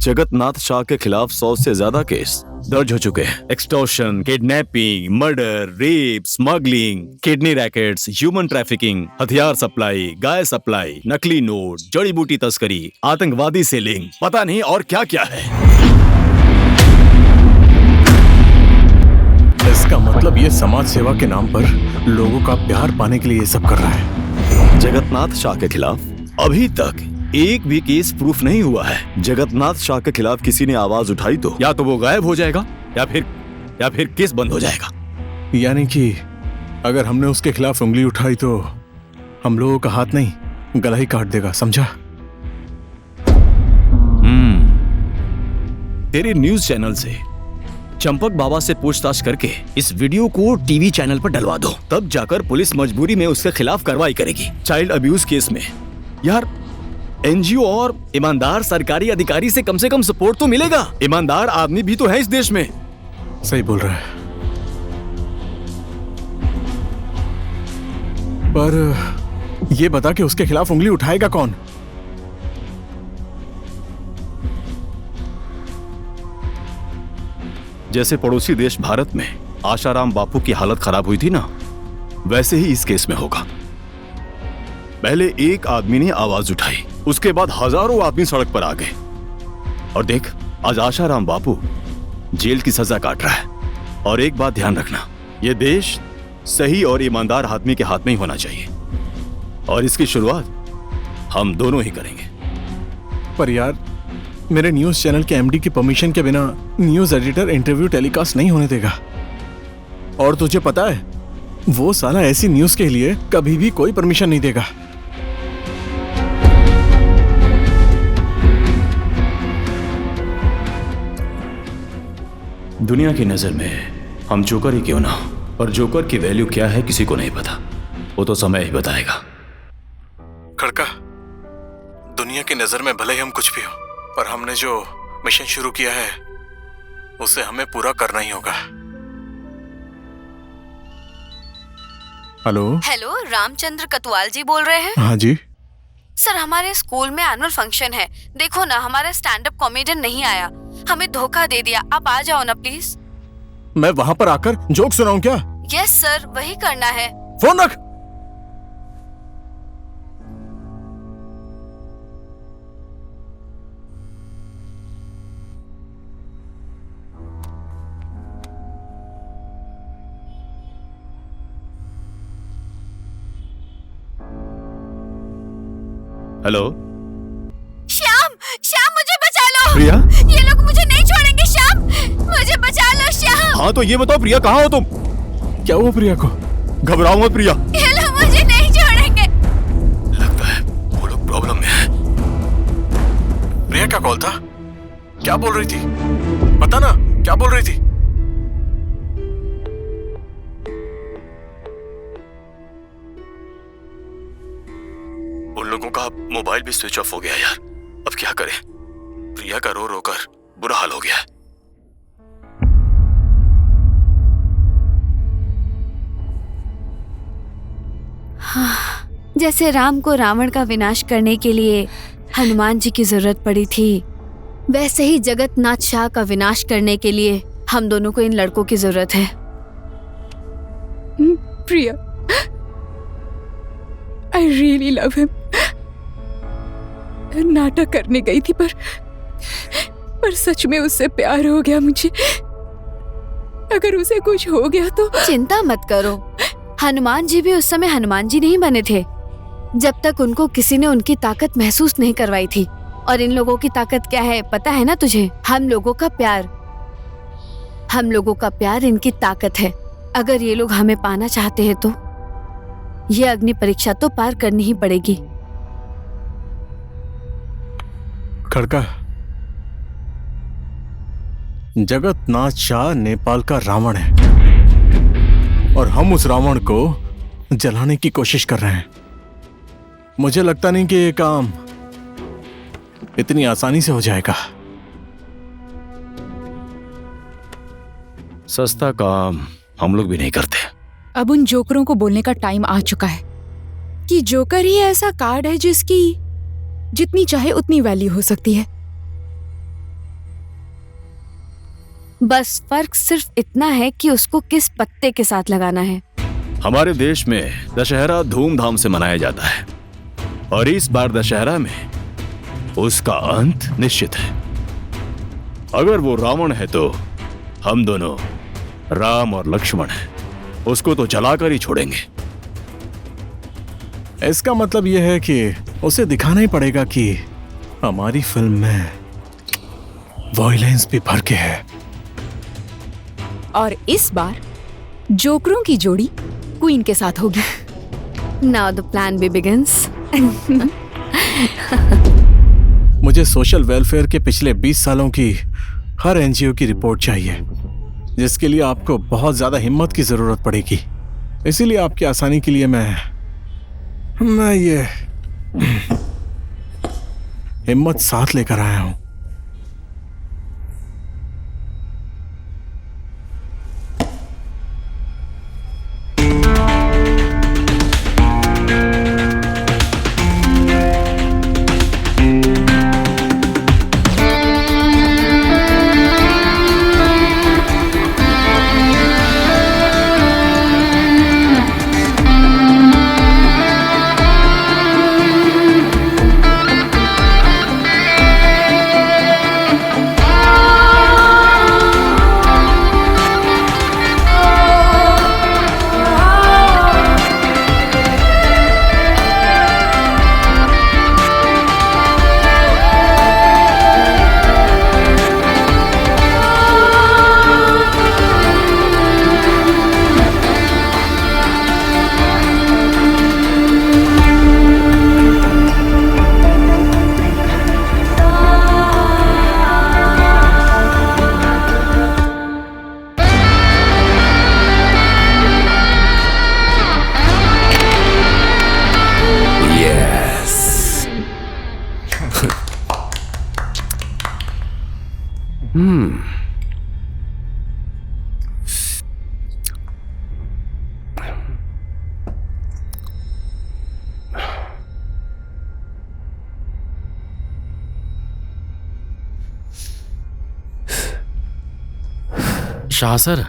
जगतनाथ शाह के खिलाफ 100 से ज्यादा केस दर्ज हो चुके हैं। Extortion, kidnapping, murder, rape, smuggling, kidney rackets, human trafficking, हथियार सप्लाई, गाय सप्लाई, नकली नोट, जड़ी बूटी तस्करी, आतंकवादी से लिंक, पता नहीं और क्या क्या है। इसका मतलब ये समाज सेवा के नाम पर लोगों का प्यार पाने के लिए ये सब कर रहा है। जगतनाथ शाह के खिलाफ अभी तक एक भी केस प्रूफ नहीं हुआ है। जगतनाथ शाह के खिलाफ किसी ने आवाज उठाई तो या तो वो गायब हो जाएगा या फिर केस बंद हो जाएगा। यानी कि अगर हमने उसके खिलाफ उंगली उठाई तो हम लोगों का हाथ नहीं गला ही काट देगा, समझा? तेरे न्यूज चैनल से चंपक बाबा से पूछताछ करके इस वीडियो को टीवी चैनल पर डलवा दो, तब जाकर पुलिस मजबूरी में उसके खिलाफ कार्रवाई करेगी। चाइल्ड अब्यूज केस में यार एनजीओ और ईमानदार सरकारी अधिकारी से कम सपोर्ट तो मिलेगा। ईमानदार आदमी भी तो है इस देश में। सही बोल रहा है, पर ये बता कि उसके खिलाफ उंगली उठाएगा कौन? जैसे पड़ोसी देश भारत में आशाराम बापू की हालत खराब हुई थी ना, वैसे ही इस केस में होगा। पहले एक आदमी ने आवाज उठाई, उसके बाद हजारों आदमी सड़क पर आ गए। और देख, आज आशाराम बापू जेल की सजा काट रहा है। और एक बात ध्यान रखना, यह देश सही और ईमानदार आदमी के हाथ में ही होना चाहिए, और इसकी शुरुआत हम दोनों ही करेंगे। पर यार, मेरे न्यूज चैनल के एमडी की परमिशन के बिना न्यूज एडिटर इंटरव्यू टेलीकास्ट नहीं होने देगा। और तुझे पता है, वो साला ऐसी न्यूज के लिए कभी भी कोई परमिशन नहीं देगा। दुनिया की नजर में हम जोकर ही क्यों ना हो, पर जोकर की वैल्यू क्या है किसी को नहीं पता, वो तो समय ही बताएगा। खड़का, दुनिया की नजर में भले ही हम कुछ भी हो, पर हमने जो मिशन शुरू किया है उसे हमें पूरा करना ही होगा। हेलो हेलो, रामचंद्र कतवाल जी बोल रहे हैं? हाँ जी सर, हमारे स्कूल में एनुअल फंक्शन है। देखो ना, हमारा स्टैंड अप कॉमेडियन नहीं आया, हमें धोखा दे दिया। आप आ जाओ ना प्लीज। मैं वहां पर आकर जोक सुनाऊं क्या? यस सर, वही करना है। फोन रख। हेलो श्याम, श्याम मुझे बचा लो। प्रिया, ये लोग मुझे नहीं छोड़ेंगे। श्याम, मुझे बचा लो। श्याम। हाँ तो ये बताओ प्रिया, कहाँ हो तुम? क्या हुआ प्रिया को? घबराओ मत प्रिया। ये लोग मुझे नहीं छोड़ेंगे। लगता है वो लोग प्रॉब्लम में है। प्रिया क्या कॉल था? क्या बोल रही थी? बता ना, क्या बोल रही थी? उन लोगों का मोबाइल भी स्विच ऑफ हो गया यार। अब क्या करें? प्रिया का रो रो कर बुरा हाल हो गया है। जैसे राम को रावण का विनाश करने के लिए हनुमान जी की जरूरत पड़ी थी, वैसे ही जगतनाथ शाह का विनाश करने के लिए हम दोनों को इन लड़कों की जरूरत है। प्रिया, I really love him. नाटक करने गई थी पर सच में उससे प्यार हो गया मुझे। अगर उसे कुछ हो गया तो। चिंता मत करो, हनुमान जी भी उस समय हनुमान जी नहीं बने थे जब तक उनको किसी ने उनकी ताकत महसूस नहीं करवाई थी। और इन लोगों की ताकत क्या है पता है ना तुझे? हम लोगों का प्यार इनकी ताकत है। अगर ये लोग हमें पाना चाहते हैं तो ये अग्नि परीक्षा तो पार करनी ही पड़ेगी। खड़का, जगतनाथ शाह नेपाल का रावण है और हम उस रावण को जलाने की कोशिश कर रहे हैं। मुझे लगता नहीं कि ये काम इतनी आसानी से हो जाएगा। सस्ता काम हम लोग भी नहीं करते। अब उन जोकरों को बोलने का टाइम आ चुका है कि जोकर ही ऐसा कार्ड है जिसकी जितनी चाहे उतनी वैल्यू हो सकती है। बस फर्क सिर्फ इतना है कि उसको किस पत्ते के साथ लगाना है। हमारे देश में दशहरा धूमधाम से मनाया जाता है और इस बार दशहरा में उसका अंत निश्चित है। अगर वो रावण है तो हम दोनों राम और लक्ष्मण हैं, उसको तो जलाकर ही छोड़ेंगे। इसका मतलब यह है कि उसे दिखाना ही पड़ेगा कि हमारी फिल्म में वॉयलेंस भी भर के है। और इस बार जोकरों की जोड़ी क्वीन के साथ होगी। Now the plan begins. मुझे सोशल वेलफेयर के पिछले 20 सालों की हर एनजीओ की रिपोर्ट चाहिए, जिसके लिए आपको बहुत ज्यादा हिम्मत की जरूरत पड़ेगी। इसीलिए आपकी आसानी के लिए मैं ये हिम्मत साथ लेकर आया हूं। Shah sir,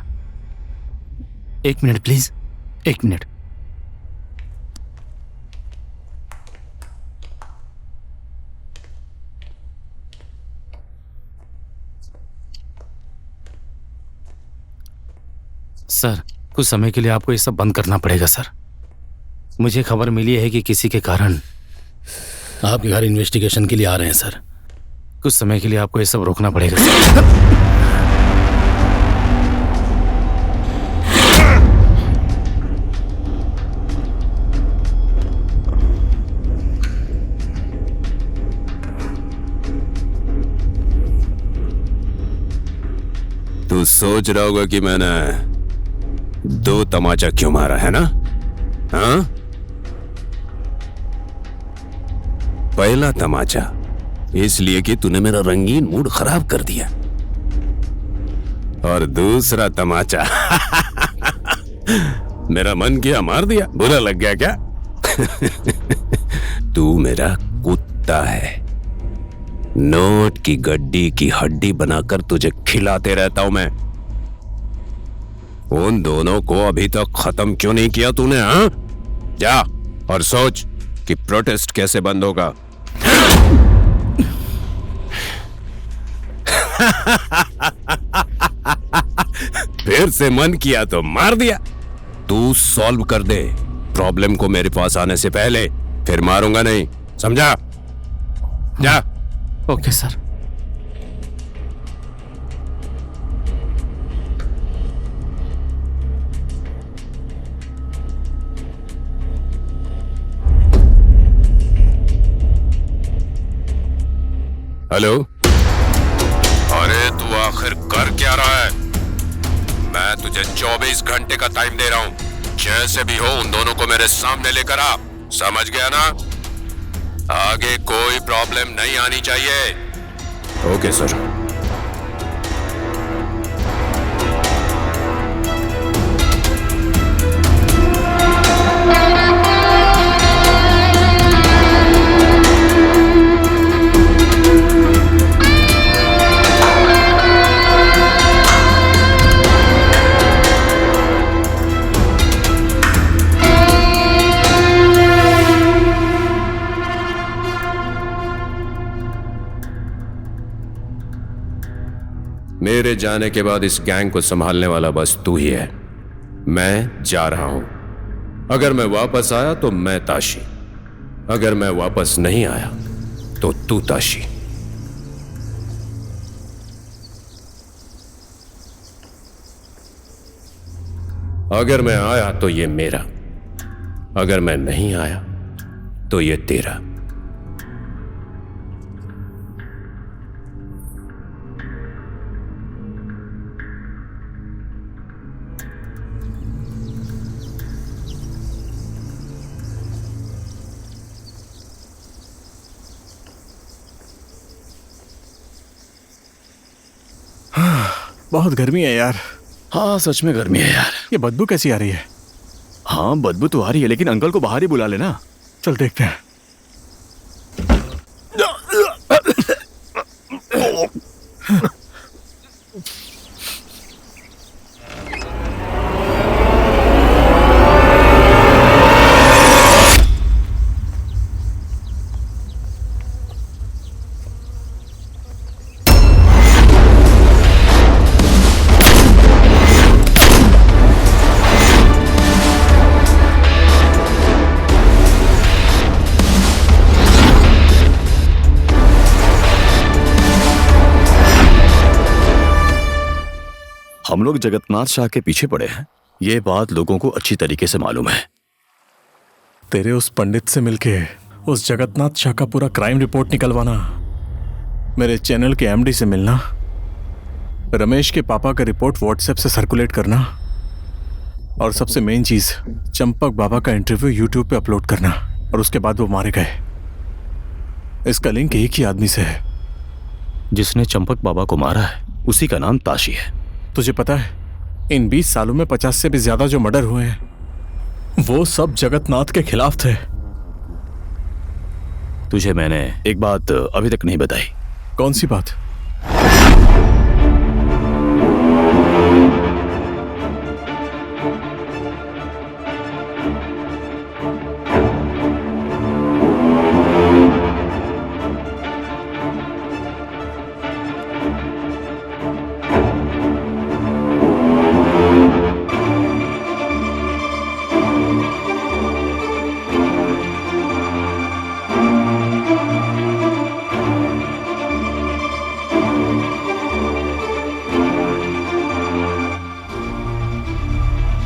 1 minute please, 1 minute. Sir, कुछ समय के लिए आपको ये सब बंद करना पड़ेगा सर। मुझे खबर मिली है कि किसी के कारण आपके घर इन्वेस्टिगेशन के लिए आ रहे हैं सर। कुछ समय के लिए आपको ये सब रोकना पड़ेगा सर। तू सोच रहा होगा कि मैंने 2 तमाचा क्यों मारा है ना? हाँ, पहला तमाचा इसलिए कि तूने मेरा रंगीन मूड खराब कर दिया, और दूसरा तमाचा मेरा मन किया मार दिया। बुरा लग गया क्या? तू मेरा कुत्ता है। नोट की गड्डी की हड्डी बनाकर तुझे खिलाते रहता हूं मैं। उन दोनों को अभी तक खत्म क्यों नहीं किया तूने? हाँ, जा और सोच कि प्रोटेस्ट कैसे बंद होगा। फिर से मन किया तो मार दिया। तू सॉल्व कर दे प्रॉब्लम को मेरे पास आने से पहले, फिर मारूंगा नहीं, समझा? जा। Okay sir. हेलो। अरे तू आखिर कर क्या रहा है? मैं तुझे 24 घंटे का टाइम दे रहा हूं। जैसे भी हो उन दोनों को मेरे सामने लेकर आ। समझ गया ना? आगे कोई प्रॉब्लम नहीं आनी चाहिए। Okay sir. मेरे जाने के बाद इस गैंग को संभालने वाला बस तू ही है। मैं जा रहा हूं। अगर मैं वापस आया तो मैं ताशी, अगर मैं वापस नहीं आया तो तू ताशी। अगर मैं आया तो ये मेरा, अगर मैं नहीं आया तो ये तेरा। बहुत गर्मी है यार। हाँ सच में गर्मी है यार। ये बदबू कैसी आ रही है? हाँ बदबू तो आ रही है, लेकिन अंकल को बाहर ही बुला लेना। चल देखते हैं। हम लोग जगन्नाथ शाह के पीछे पड़े हैं, ये बात लोगों को अच्छी तरीके से मालूम है। तेरे उस पंडित से मिलके उस जगन्नाथ शाह का पूरा क्राइम रिपोर्ट निकलवाना, मेरे चैनल के एमडी से मिलना, रमेश के पापा का रिपोर्ट व्हाट्सएप से सर्कुलेट करना, और सबसे मेन चीज चंपक बाबा का इंटरव्यू यूट्यूब पे अपलोड करना, और उसके बाद वो मारे गए। इसका लिंक एक ही आदमी से है। जिसने चंपक बाबा को मारा है उसी का नाम ताशी है। तुझे पता है इन 20 सालों में 50 से भी ज्यादा जो मर्डर हुए हैं वो सब जगन्नाथ के खिलाफ थे। तुझे मैंने एक बात अभी तक नहीं बताई। कौन सी बात?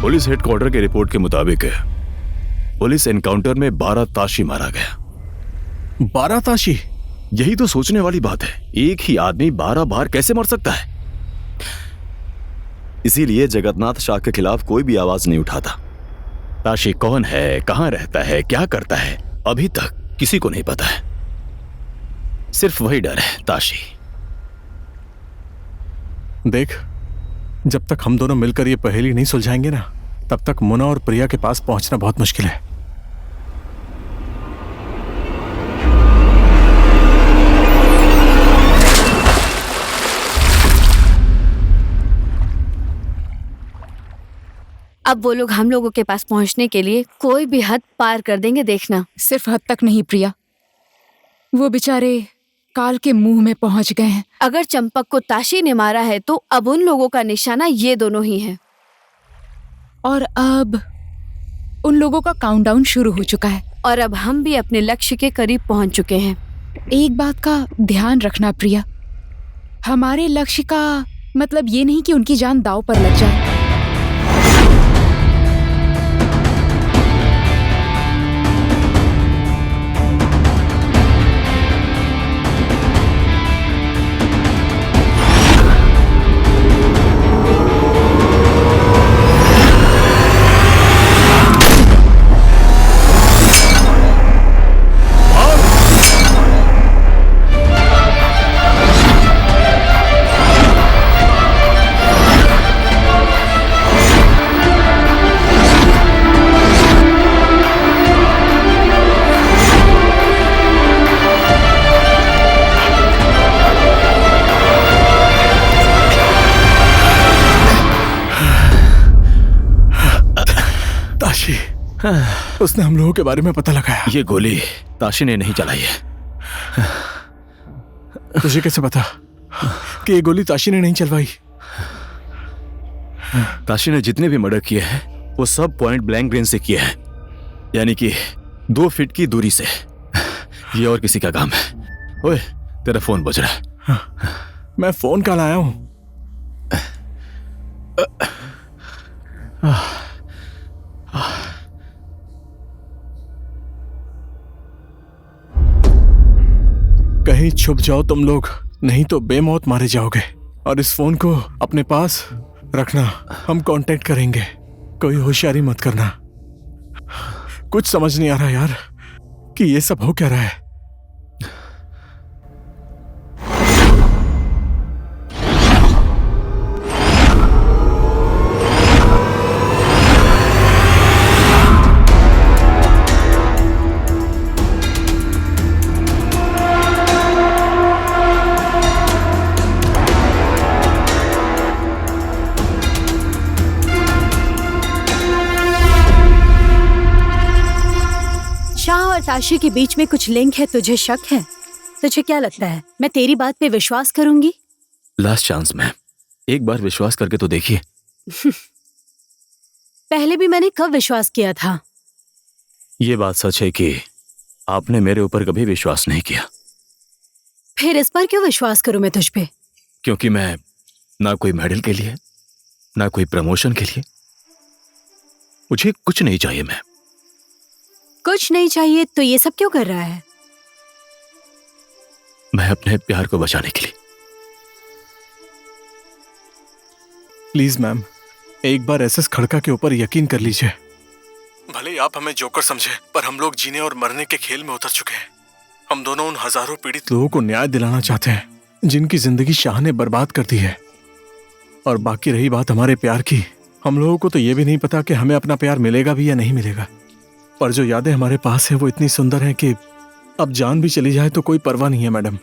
पुलिस हेडक्वार्टर के रिपोर्ट के मुताबिक पुलिस एनकाउंटर में 12 ताशी मारा गया। 12 ताशी? यही तो सोचने वाली बात है। एक ही आदमी 12 बार कैसे मर सकता है? इसीलिए जगन्नाथ शाह के खिलाफ कोई भी आवाज नहीं उठाता। ताशी कौन है, कहां रहता है, क्या करता है, अभी तक किसी को नहीं पता है। सिर्फ वही डर है, ताशी। देख, जब तक हम दोनों मिलकर ये पहेली नहीं सुलझाएंगे ना, तब तक मुना और प्रिया के पास पहुंचना बहुत मुश्किल है। अब वो लोग हम लोगों के पास पहुंचने के लिए कोई भी हद पार कर देंगे, देखना। सिर्फ हद तक नहीं प्रिया, वो बेचारे काल के मुंह में पहुंच गए हैं। अगर चंपक को ताशी ने मारा है तो अब उन लोगों का निशाना ये दोनों ही है। और अब उन लोगों का काउंटडाउन शुरू हो चुका है और अब हम भी अपने लक्ष्य के करीब पहुंच चुके हैं। एक बात का ध्यान रखना प्रिया, हमारे लक्ष्य का मतलब ये नहीं कि उनकी जान दांव पर लग जाए। उसने हम लोगों के बारे में पता लगाया। ये गोली ताशी ने नहीं चलाई है। तुझे कैसे पता कि ये गोली ताशी ने नहीं चलवाई? ताशी ने जितने भी मर्डर किए हैं वो सब पॉइंट ब्लैंक रेंज से किए हैं, यानी कि 2 फीट की दूरी से। ये और किसी का काम है। ओए, तेरा फोन बज रहा है। मैं फोन कल आया हूं। कहीं छुप जाओ तुम लोग, नहीं तो बेमौत मारे जाओगे। और इस फोन को अपने पास रखना, हम कांटेक्ट करेंगे। कोई होशियारी मत करना। कुछ समझ नहीं आ रहा यार कि ये सब हो क्या रहा है। ताशी के बीच में कुछ लिंक है, तुझे शक है? तुझे क्या लगता है मैं तेरी बात पे विश्वास करूंगी? लास्ट चांस मैम, एक बार विश्वास करके तो देखिए। पहले भी मैंने कब विश्वास किया था? ये बात सच है कि आपने मेरे ऊपर कभी विश्वास नहीं किया। फिर इस पर क्यों विश्वास करूं मैं तुझ पे? क्योंकि मैं ना कोई मेडल के लिए, ना कोई प्रमोशन के लिए, मुझे कुछ नहीं चाहिए। मैं कुछ नहीं चाहिए तो ये सब क्यों कर रहा है? मैं अपने प्यार को बचाने के लिए। प्लीज मैम, एक बार एसएस खड़का के ऊपर यकीन कर लीजिए। भले ही आप हमें जोकर समझे, पर हम लोग जीने और मरने के खेल में उतर चुके हैं। हम दोनों उन हजारों पीड़ित लोगों को न्याय दिलाना चाहते हैं जिनकी जिंदगी शाह ने बर्बाद कर दी है। और बाकी रही बात हमारे प्यार की, हम लोगों को तो ये भी नहीं पता कि हमें अपना प्यार मिलेगा भी या नहीं मिलेगा। पर जो यादें हमारे पास हैं वो इतनी सुंदर हैं कि अब जान भी चली जाए तो कोई परवाह नहीं है मैडम।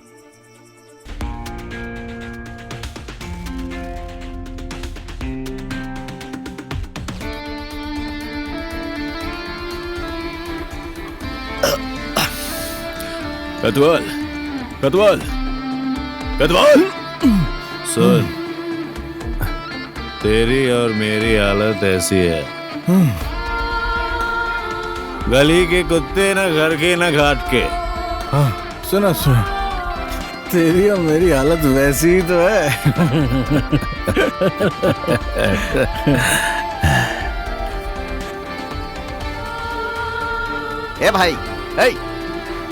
कतवाल, कतवाल, कतवाल, सुन, तेरी और मेरी हालत ऐसी है, गली के कुत्ते न घर के न घाट के। हाँ, सुना सुना, तेरी और मेरी हालत वैसी ही तो है। ए भाई, ए,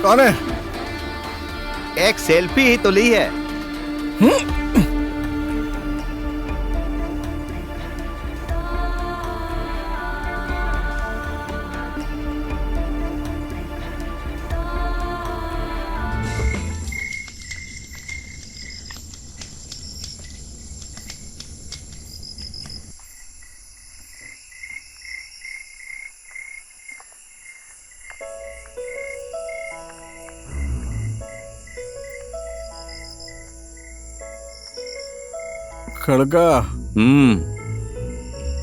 कौन है? एक सेल्फी ही तो ली है। खड़का,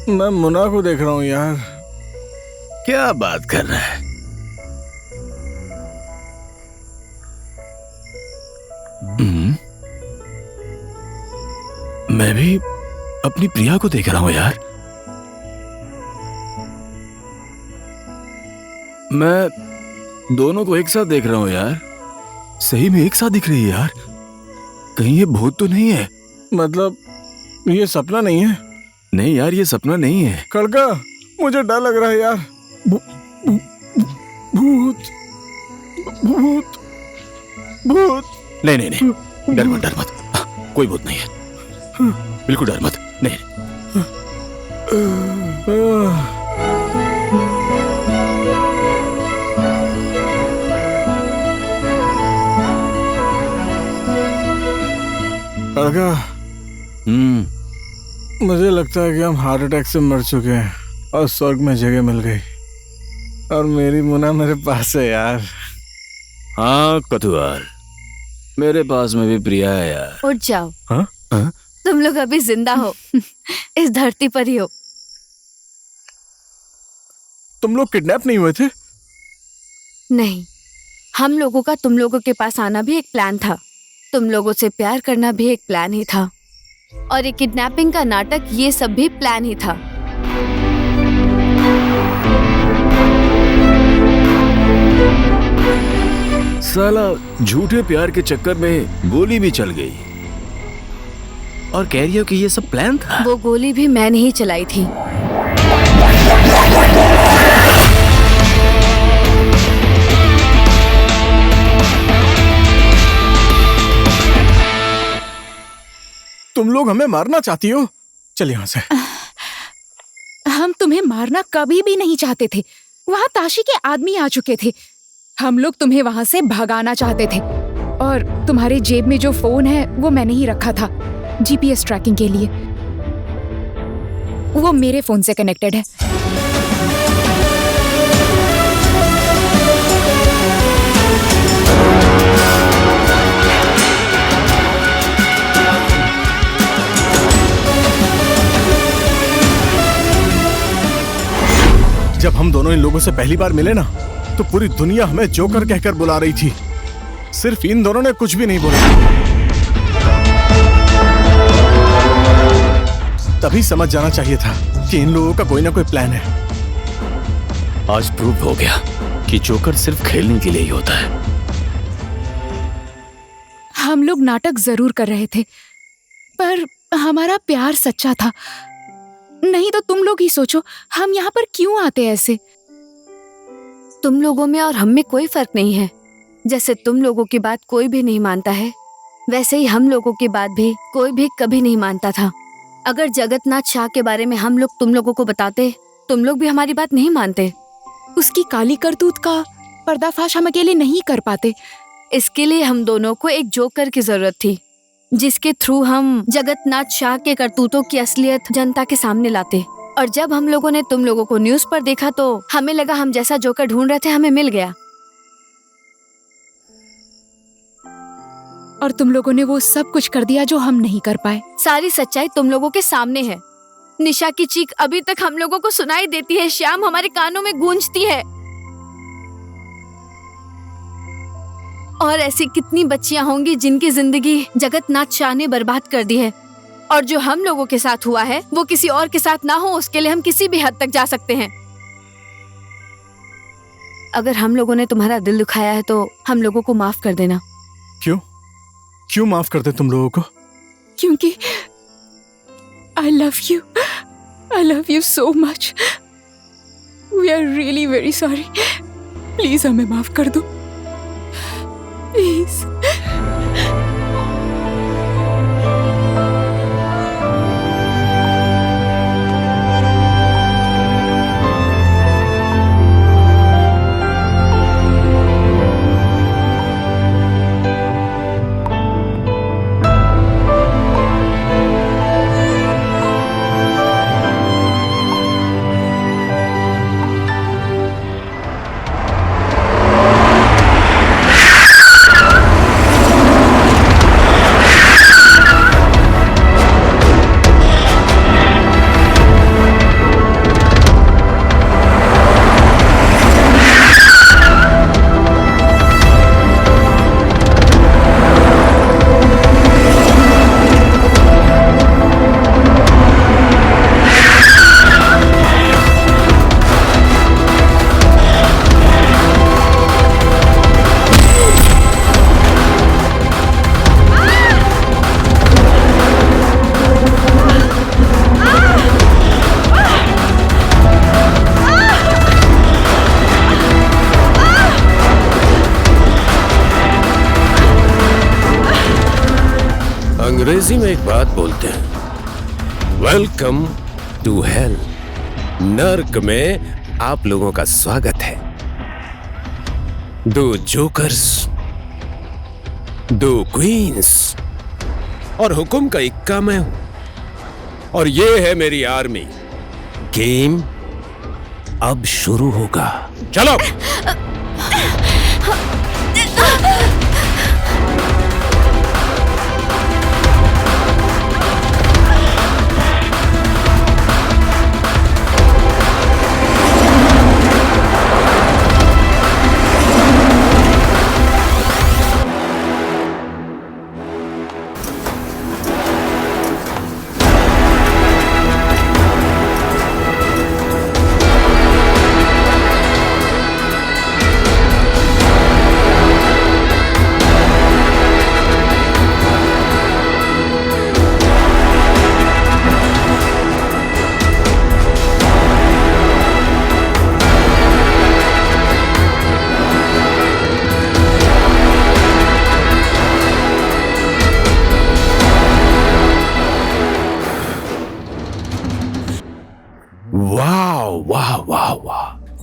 मैं मुन्ना को देख रहा हूँ यार। क्या बात कर रहा है? मैं भी अपनी प्रिया को देख रहा हूँ यार। मैं दोनों को एक साथ देख रहा हूँ यार। सही में एक साथ दिख रही है यार। कहीं ये भूत तो नहीं है? मतलब ये सपना नहीं है? नहीं यार, ये सपना नहीं है। खड़का, मुझे डर लग रहा है यार। भूत भूत भूत। नहीं नहीं नहीं, डर मत, डर मत। कोई भूत नहीं है, बिल्कुल डर मत। नहीं। खड़का, मुझे लगता है कि हम हार्ट अटैक से मर चुके हैं और स्वर्ग में जगह मिल गई और मेरी मुन्ना मेरे पास है यार। हाँ कतुआल, मेरे पास में भी प्रिया है यार। उठ जाओ। हाँ? हाँ? तुम लोग अभी जिंदा हो, इस धरती पर ही हो। तुम लोग किडनैप नहीं हुए थे? नहीं, हम लोगों का तुम लोगों के पास आना भी एक प्लान था। तुम लोगों से प्यार करना भी एक प्लान ही था। और ये किडनैपिंग का नाटक, ये सब भी प्लान ही था। साला झूठे प्यार के चक्कर में गोली भी चल गई और कह रही हो कि ये सब प्लान था? वो गोली भी मैंने ही चलाई थी। तुम लोग हमें मारना चाहती हो? चल यहाँ से। हम तुम्हें मारना कभी भी नहीं चाहते थे। वहाँ ताशी के आदमी आ चुके थे। हम लोग तुम्हें वहाँ से भगाना चाहते थे। और तुम्हारे जेब में जो फोन है वो मैंने ही रखा था जीपीएस ट्रैकिंग के लिए। वो मेरे फोन से कनेक्टेड है। जब हम दोनों इन लोगों से पहली बार मिले ना, तो पूरी दुनिया हमें जोकर कहकर बुला रही थी। सिर्फ इन दोनों ने कुछ भी नहीं बोला। तभी समझ जाना चाहिए था कि इन लोगों का कोई ना कोई प्लान है। आज प्रूव हो गया कि जोकर सिर्फ खेलने के लिए ही होता है। हम लोग नाटक जरूर कर रहे थे, पर हमारा प्यार सच्चा था। नहीं तो तुम लोग ही सोचो, हम यहाँ पर क्यों आते ऐसे? तुम लोगों में और हम में कोई फर्क नहीं है। जैसे तुम लोगों की बात कोई भी नहीं मानता है, वैसे ही हम लोगों की बात भी कोई भी कभी नहीं मानता था। अगर जगतनाथ शाह के बारे में हम लोग तुम लोगों को बताते, तुम लोग भी हमारी बात नहीं मानते। उसकी काली करतूत का पर्दाफाश हम अकेले नहीं कर पाते। इसके लिए हम दोनों को एक जोकर की जरूरत थी, जिसके थ्रू हम जगतनाथ शाह के करतूतों की असलियत जनता के सामने लाते। और जब हम लोगों ने तुम लोगों को न्यूज़ पर देखा तो हमें लगा हम जैसा जोकर ढूंढ रहे थे हमें मिल गया। और तुम लोगों ने वो सब कुछ कर दिया जो हम नहीं कर पाए। सारी सच्चाई तुम लोगों के सामने है। निशा की चीख अभी तक हम लोगों को सुनाई देती है, श्याम हमारे कानों में गूंजती है। और ऐसी कितनी बच्चियां होंगी जिनकी जिंदगी जगतनाथ शाह ने बर्बाद कर दी है। और जो हम लोगों के साथ हुआ है वो किसी और के साथ ना हो, उसके लिए हम किसी भी हद तक जा सकते हैं। अगर हम लोगों ने तुम्हारा दिल दुखाया है तो हम लोगों को माफ कर देना। क्यों? क्यों माफ कर दे तुम लोगों को? क्योंकि I love you. I love you so much. We are really very sorry. Please हमें माफ कर दो। Please. अंग्रेजी में एक बात बोलते हैं, वेलकम टू हेल। नर्क में आप लोगों का स्वागत है। 2 जोकर्स, 2 क्वींस और हुक्म का इक्का मैं हूं। और ये है मेरी आर्मी। गेम अब शुरू होगा। चलो।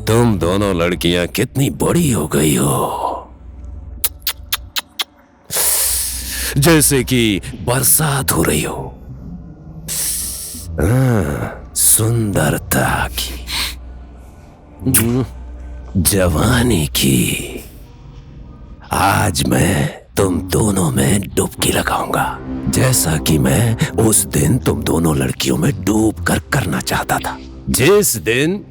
तुम दोनों लड़कियां कितनी बड़ी हो गई हो, जैसे कि बरसात हो रही हो। सुंदरता की, जवानी की। आज मैं तुम दोनों में डुबकी लगाऊंगा, जैसा कि मैं उस दिन तुम दोनों लड़कियों में डूब कर करना चाहता था। जिस दिन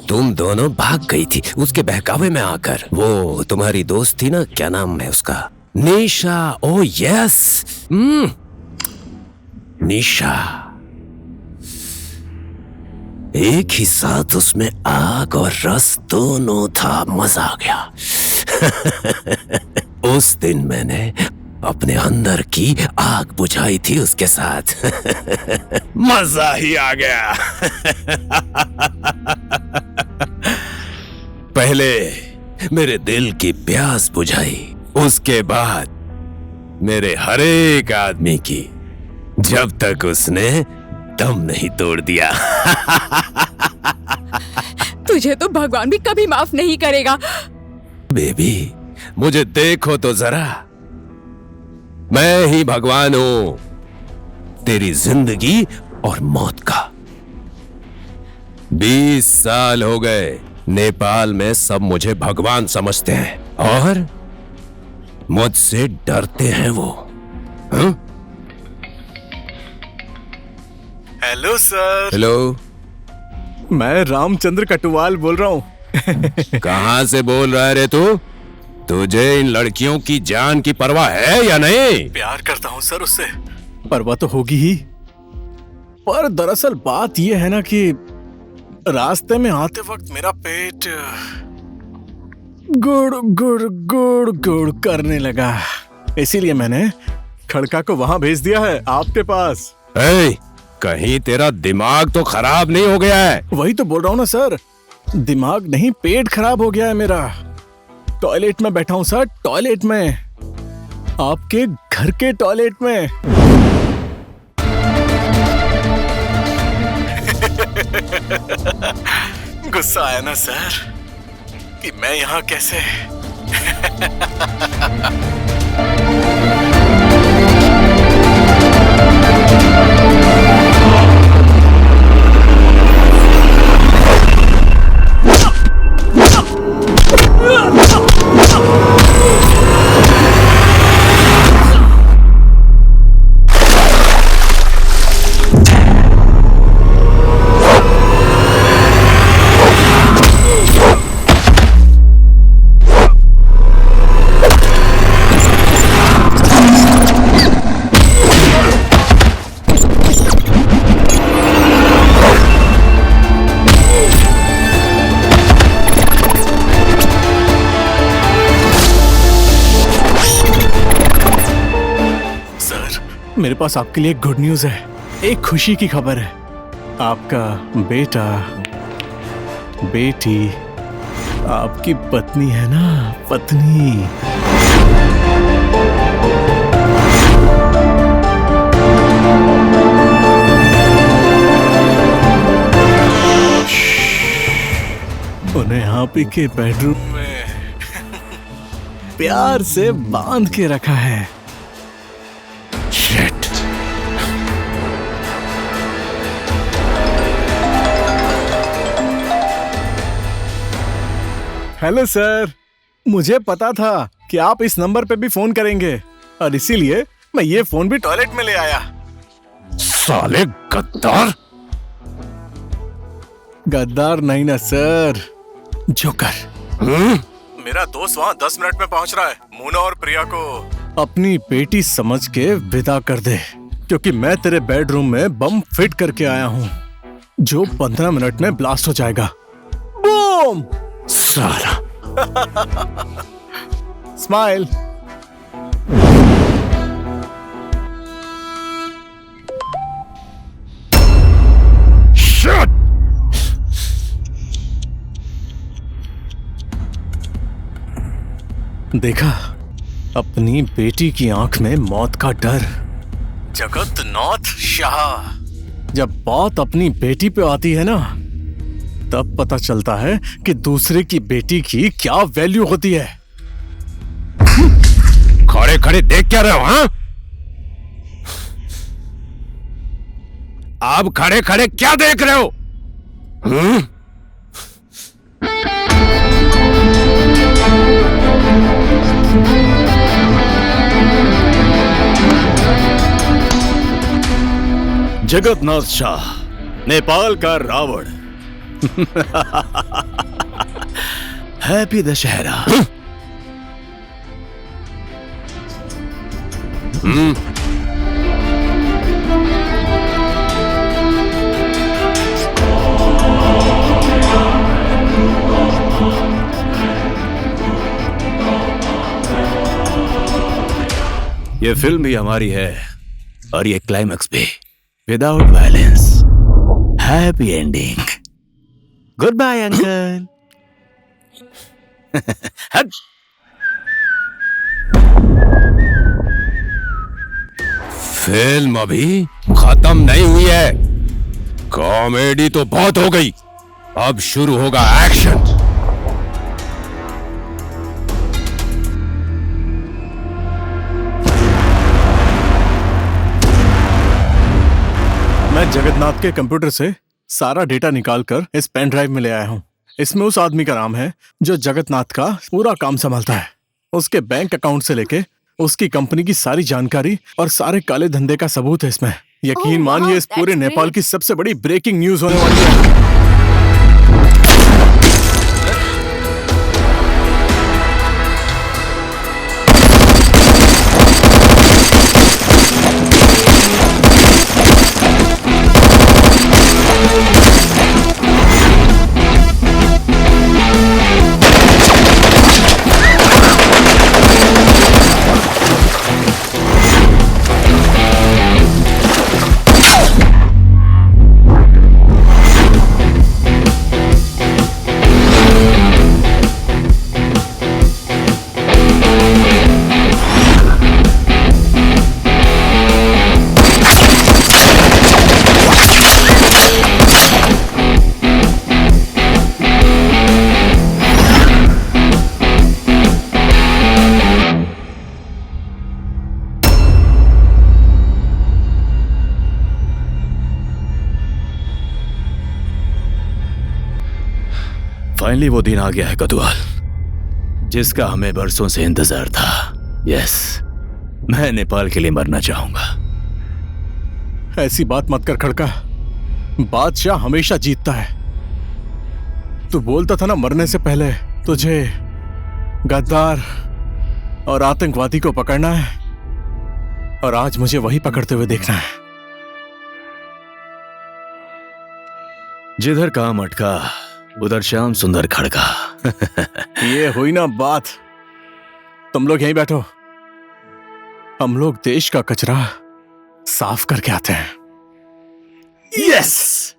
तुम दोनों भाग गई थी उसके बहकावे में आकर। वो तुम्हारी दोस्त थी ना, क्या नाम है उसका? निशा। ओ यस, निशा। एक ही साथ उसमें आग और रस दोनों था। मजा आ गया। उस दिन मैंने अपने अंदर की आग बुझाई थी उसके साथ। मजा ही आ गया। पहले मेरे दिल की प्यास बुझाई, उसके बाद मेरे हर एक आदमी की, जब तक उसने दम नहीं तोड़ दिया। तुझे तो भगवान भी कभी माफ नहीं करेगा। बेबी, मुझे देखो तो जरा, मैं ही भगवान हूं तेरी जिंदगी और मौत का। 20 साल हो गए, नेपाल में सब मुझे भगवान समझते हैं और मुझसे डरते हैं वो। Hello sir. हेलो, मैं रामचंद्र कटुवाल बोल रहा हूँ। कहाँ से बोल रहा है रे तू? तुझे इन लड़कियों की जान की परवाह है या नहीं? प्यार करता हूँ सर उससे। परवाह तो होगी ही, पर दरअसल बात यह है ना कि रास्ते में आते वक्त मेरा पेट गुड़ गुड़ गुड़ गुड़ करने लगा, इसीलिए मैंने खड़का को वहां भेज दिया है आपके पास। कहीं तेरा दिमाग तो खराब नहीं हो गया है? वही तो बोल रहा हूँ ना सर, दिमाग नहीं पेट खराब हो गया है मेरा। टॉयलेट में बैठा हूँ सर, टॉयलेट में, आपके घर के टॉयलेट में। गुस्सा आया ना सर कि मैं यहाँ कैसे? मेरे पास आपके लिए गुड न्यूज है, एक खुशी की खबर है। आपका बेटा, बेटी, आपकी पत्नी है ना, पत्नी। उन्हें आप ही के बेडरूम में प्यार से बांध के रखा है। शिट। हेलो सर, मुझे पता था कि आप इस नंबर पे भी फोन करेंगे और इसीलिए मैं ये फोन भी टॉयलेट में ले आया। साले गद्दार। गद्दार नहीं ना सर, जोकर। मेरा दोस्त वहाँ 10 मिनट में पहुंच रहा है। मोना और प्रिया को अपनी बेटी समझ के विदा कर दे, क्योंकि मैं तेरे बेडरूम में बम फिट करके आया हूँ जो 15 मिनट में ब्लास्ट हो जाएगा। बूम! साला। स्माइल। देखा, अपनी बेटी की आंख में मौत का डर। जगतनाथ शाह। जब बात अपनी बेटी पे आती है ना, तब पता चलता है कि दूसरे की बेटी की क्या वैल्यू होती है। खड़े खड़े देख क्या रहे हो? हाँ, आप खड़े खड़े क्या देख रहे हो? जगतनाथ शाह, नेपाल का रावण। हैप्पी दशहरा। ये फिल्म भी हमारी है और ये क्लाइमैक्स भी without violence. Happy ending. Good bye uncle. Film अभी खत्म नहीं हुई है। कॉमेडी तो बहुत हो गई, अब शुरू होगा एक्शन। मैं जगन्नाथ के कंप्यूटर से सारा डेटा निकालकर इस पेन ड्राइव में ले आया हूँ। इसमें उस आदमी का नाम है जो जगन्नाथ का पूरा काम संभालता है। उसके बैंक अकाउंट से लेके उसकी कंपनी की सारी जानकारी और सारे काले धंधे का सबूत है इसमें। यकीन मानिए, इस पूरे नेपाल की सबसे बड़ी ब्रेकिंग न्यूज होने वाली है। फाइनली वो दिन आ गया है कदुआल, जिसका हमें बरसों से इंतजार था। यस, मैं नेपाल के लिए मरना चाहूंगा। ऐसी बात मत कर खड़का, बादशाह हमेशा जीतता है। तू बोलता था ना मरने से पहले तुझे गद्दार और आतंकवादी को पकड़ना है, और आज मुझे वही पकड़ते हुए देखना है। जिधर काम अटका उधर श्याम सुंदर खड़का। ये हुई ना बात। तुम लोग यहीं बैठो, हम लोग देश का कचरा साफ करके आते हैं। यस।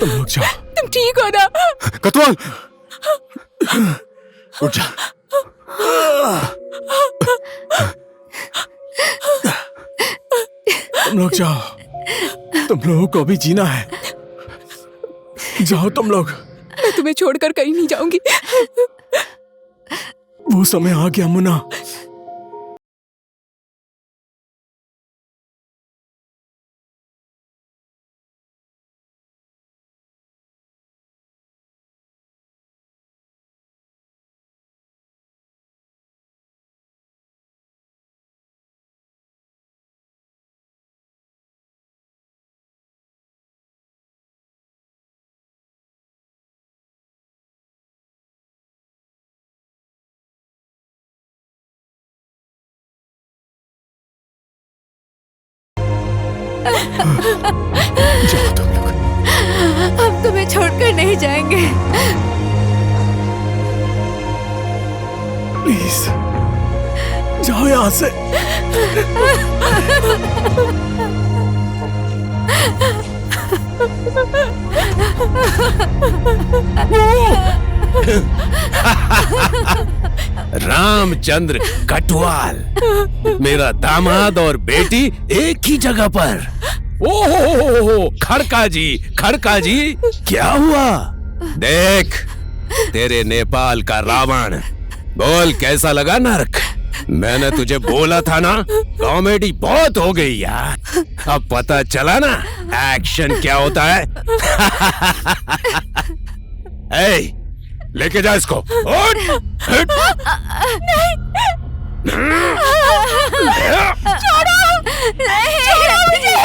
तुम लोग जाओ। तुम ठीक हो ना? कतवाल उठ जा। तुम लोग जाओ, तुम लोगों को भी जीना है। जाओ तुम लोग। मैं तुम्हें छोड़कर कहीं नहीं जाऊंगी। वो समय आ गया मुन्ना। जाओ तुम लोग। हम तुम्हें छोड़कर नहीं जाएंगे। प्लीज जाओ यहाँ से। रामचंद्र कटवाल, मेरा दामाद और बेटी एक ही जगह पर। ओहो, खड़का जी, क्या हुआ? देख, तेरे नेपाल का रावण। बोल, कैसा लगा नर्क? मैंने तुझे बोला था ना, कॉमेडी बहुत हो गई यार। अब पता चला ना एक्शन क्या होता है। ए, लेके जा इसको। उठ। छोड़ो मुझे।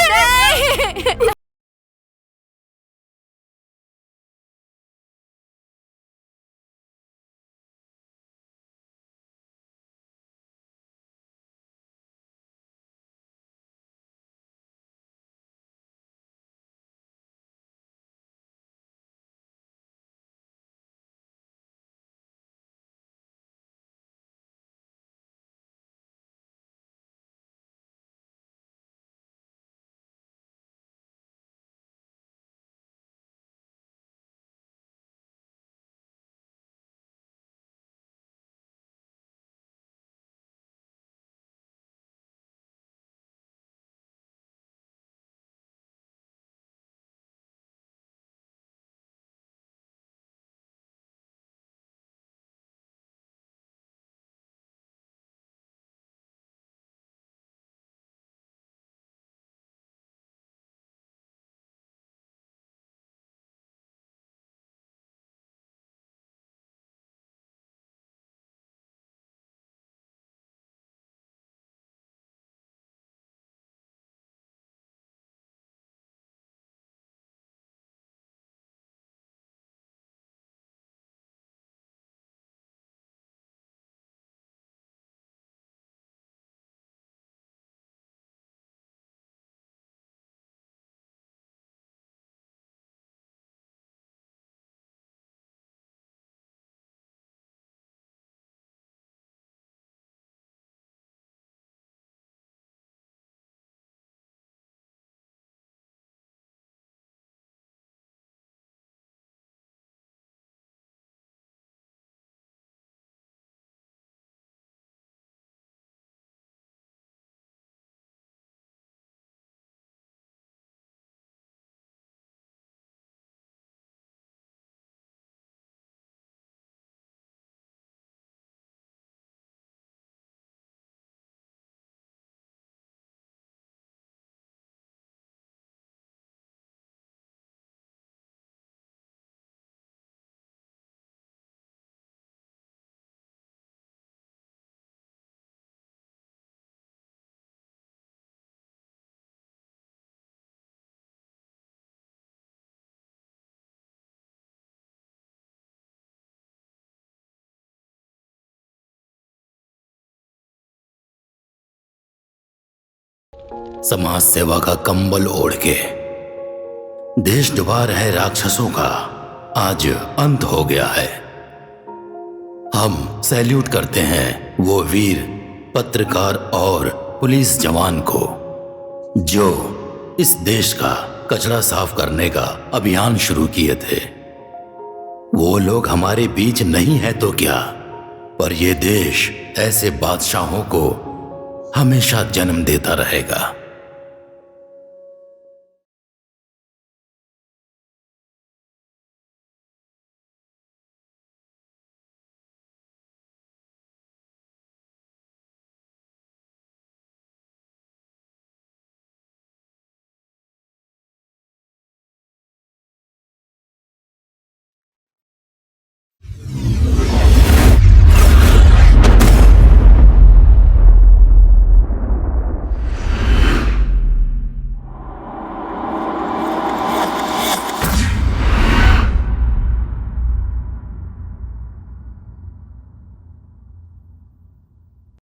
समाज सेवा का कंबल ओढ़ के देश डुबा रहे राक्षसों का आज अंत हो गया है। हम सैल्यूट करते हैं वो वीर पत्रकार और पुलिस जवान को जो इस देश का कचरा साफ करने का अभियान शुरू किए थे। वो लोग हमारे बीच नहीं है तो क्या, पर ये देश ऐसे बादशाहों को हमेशा जन्म देता रहेगा।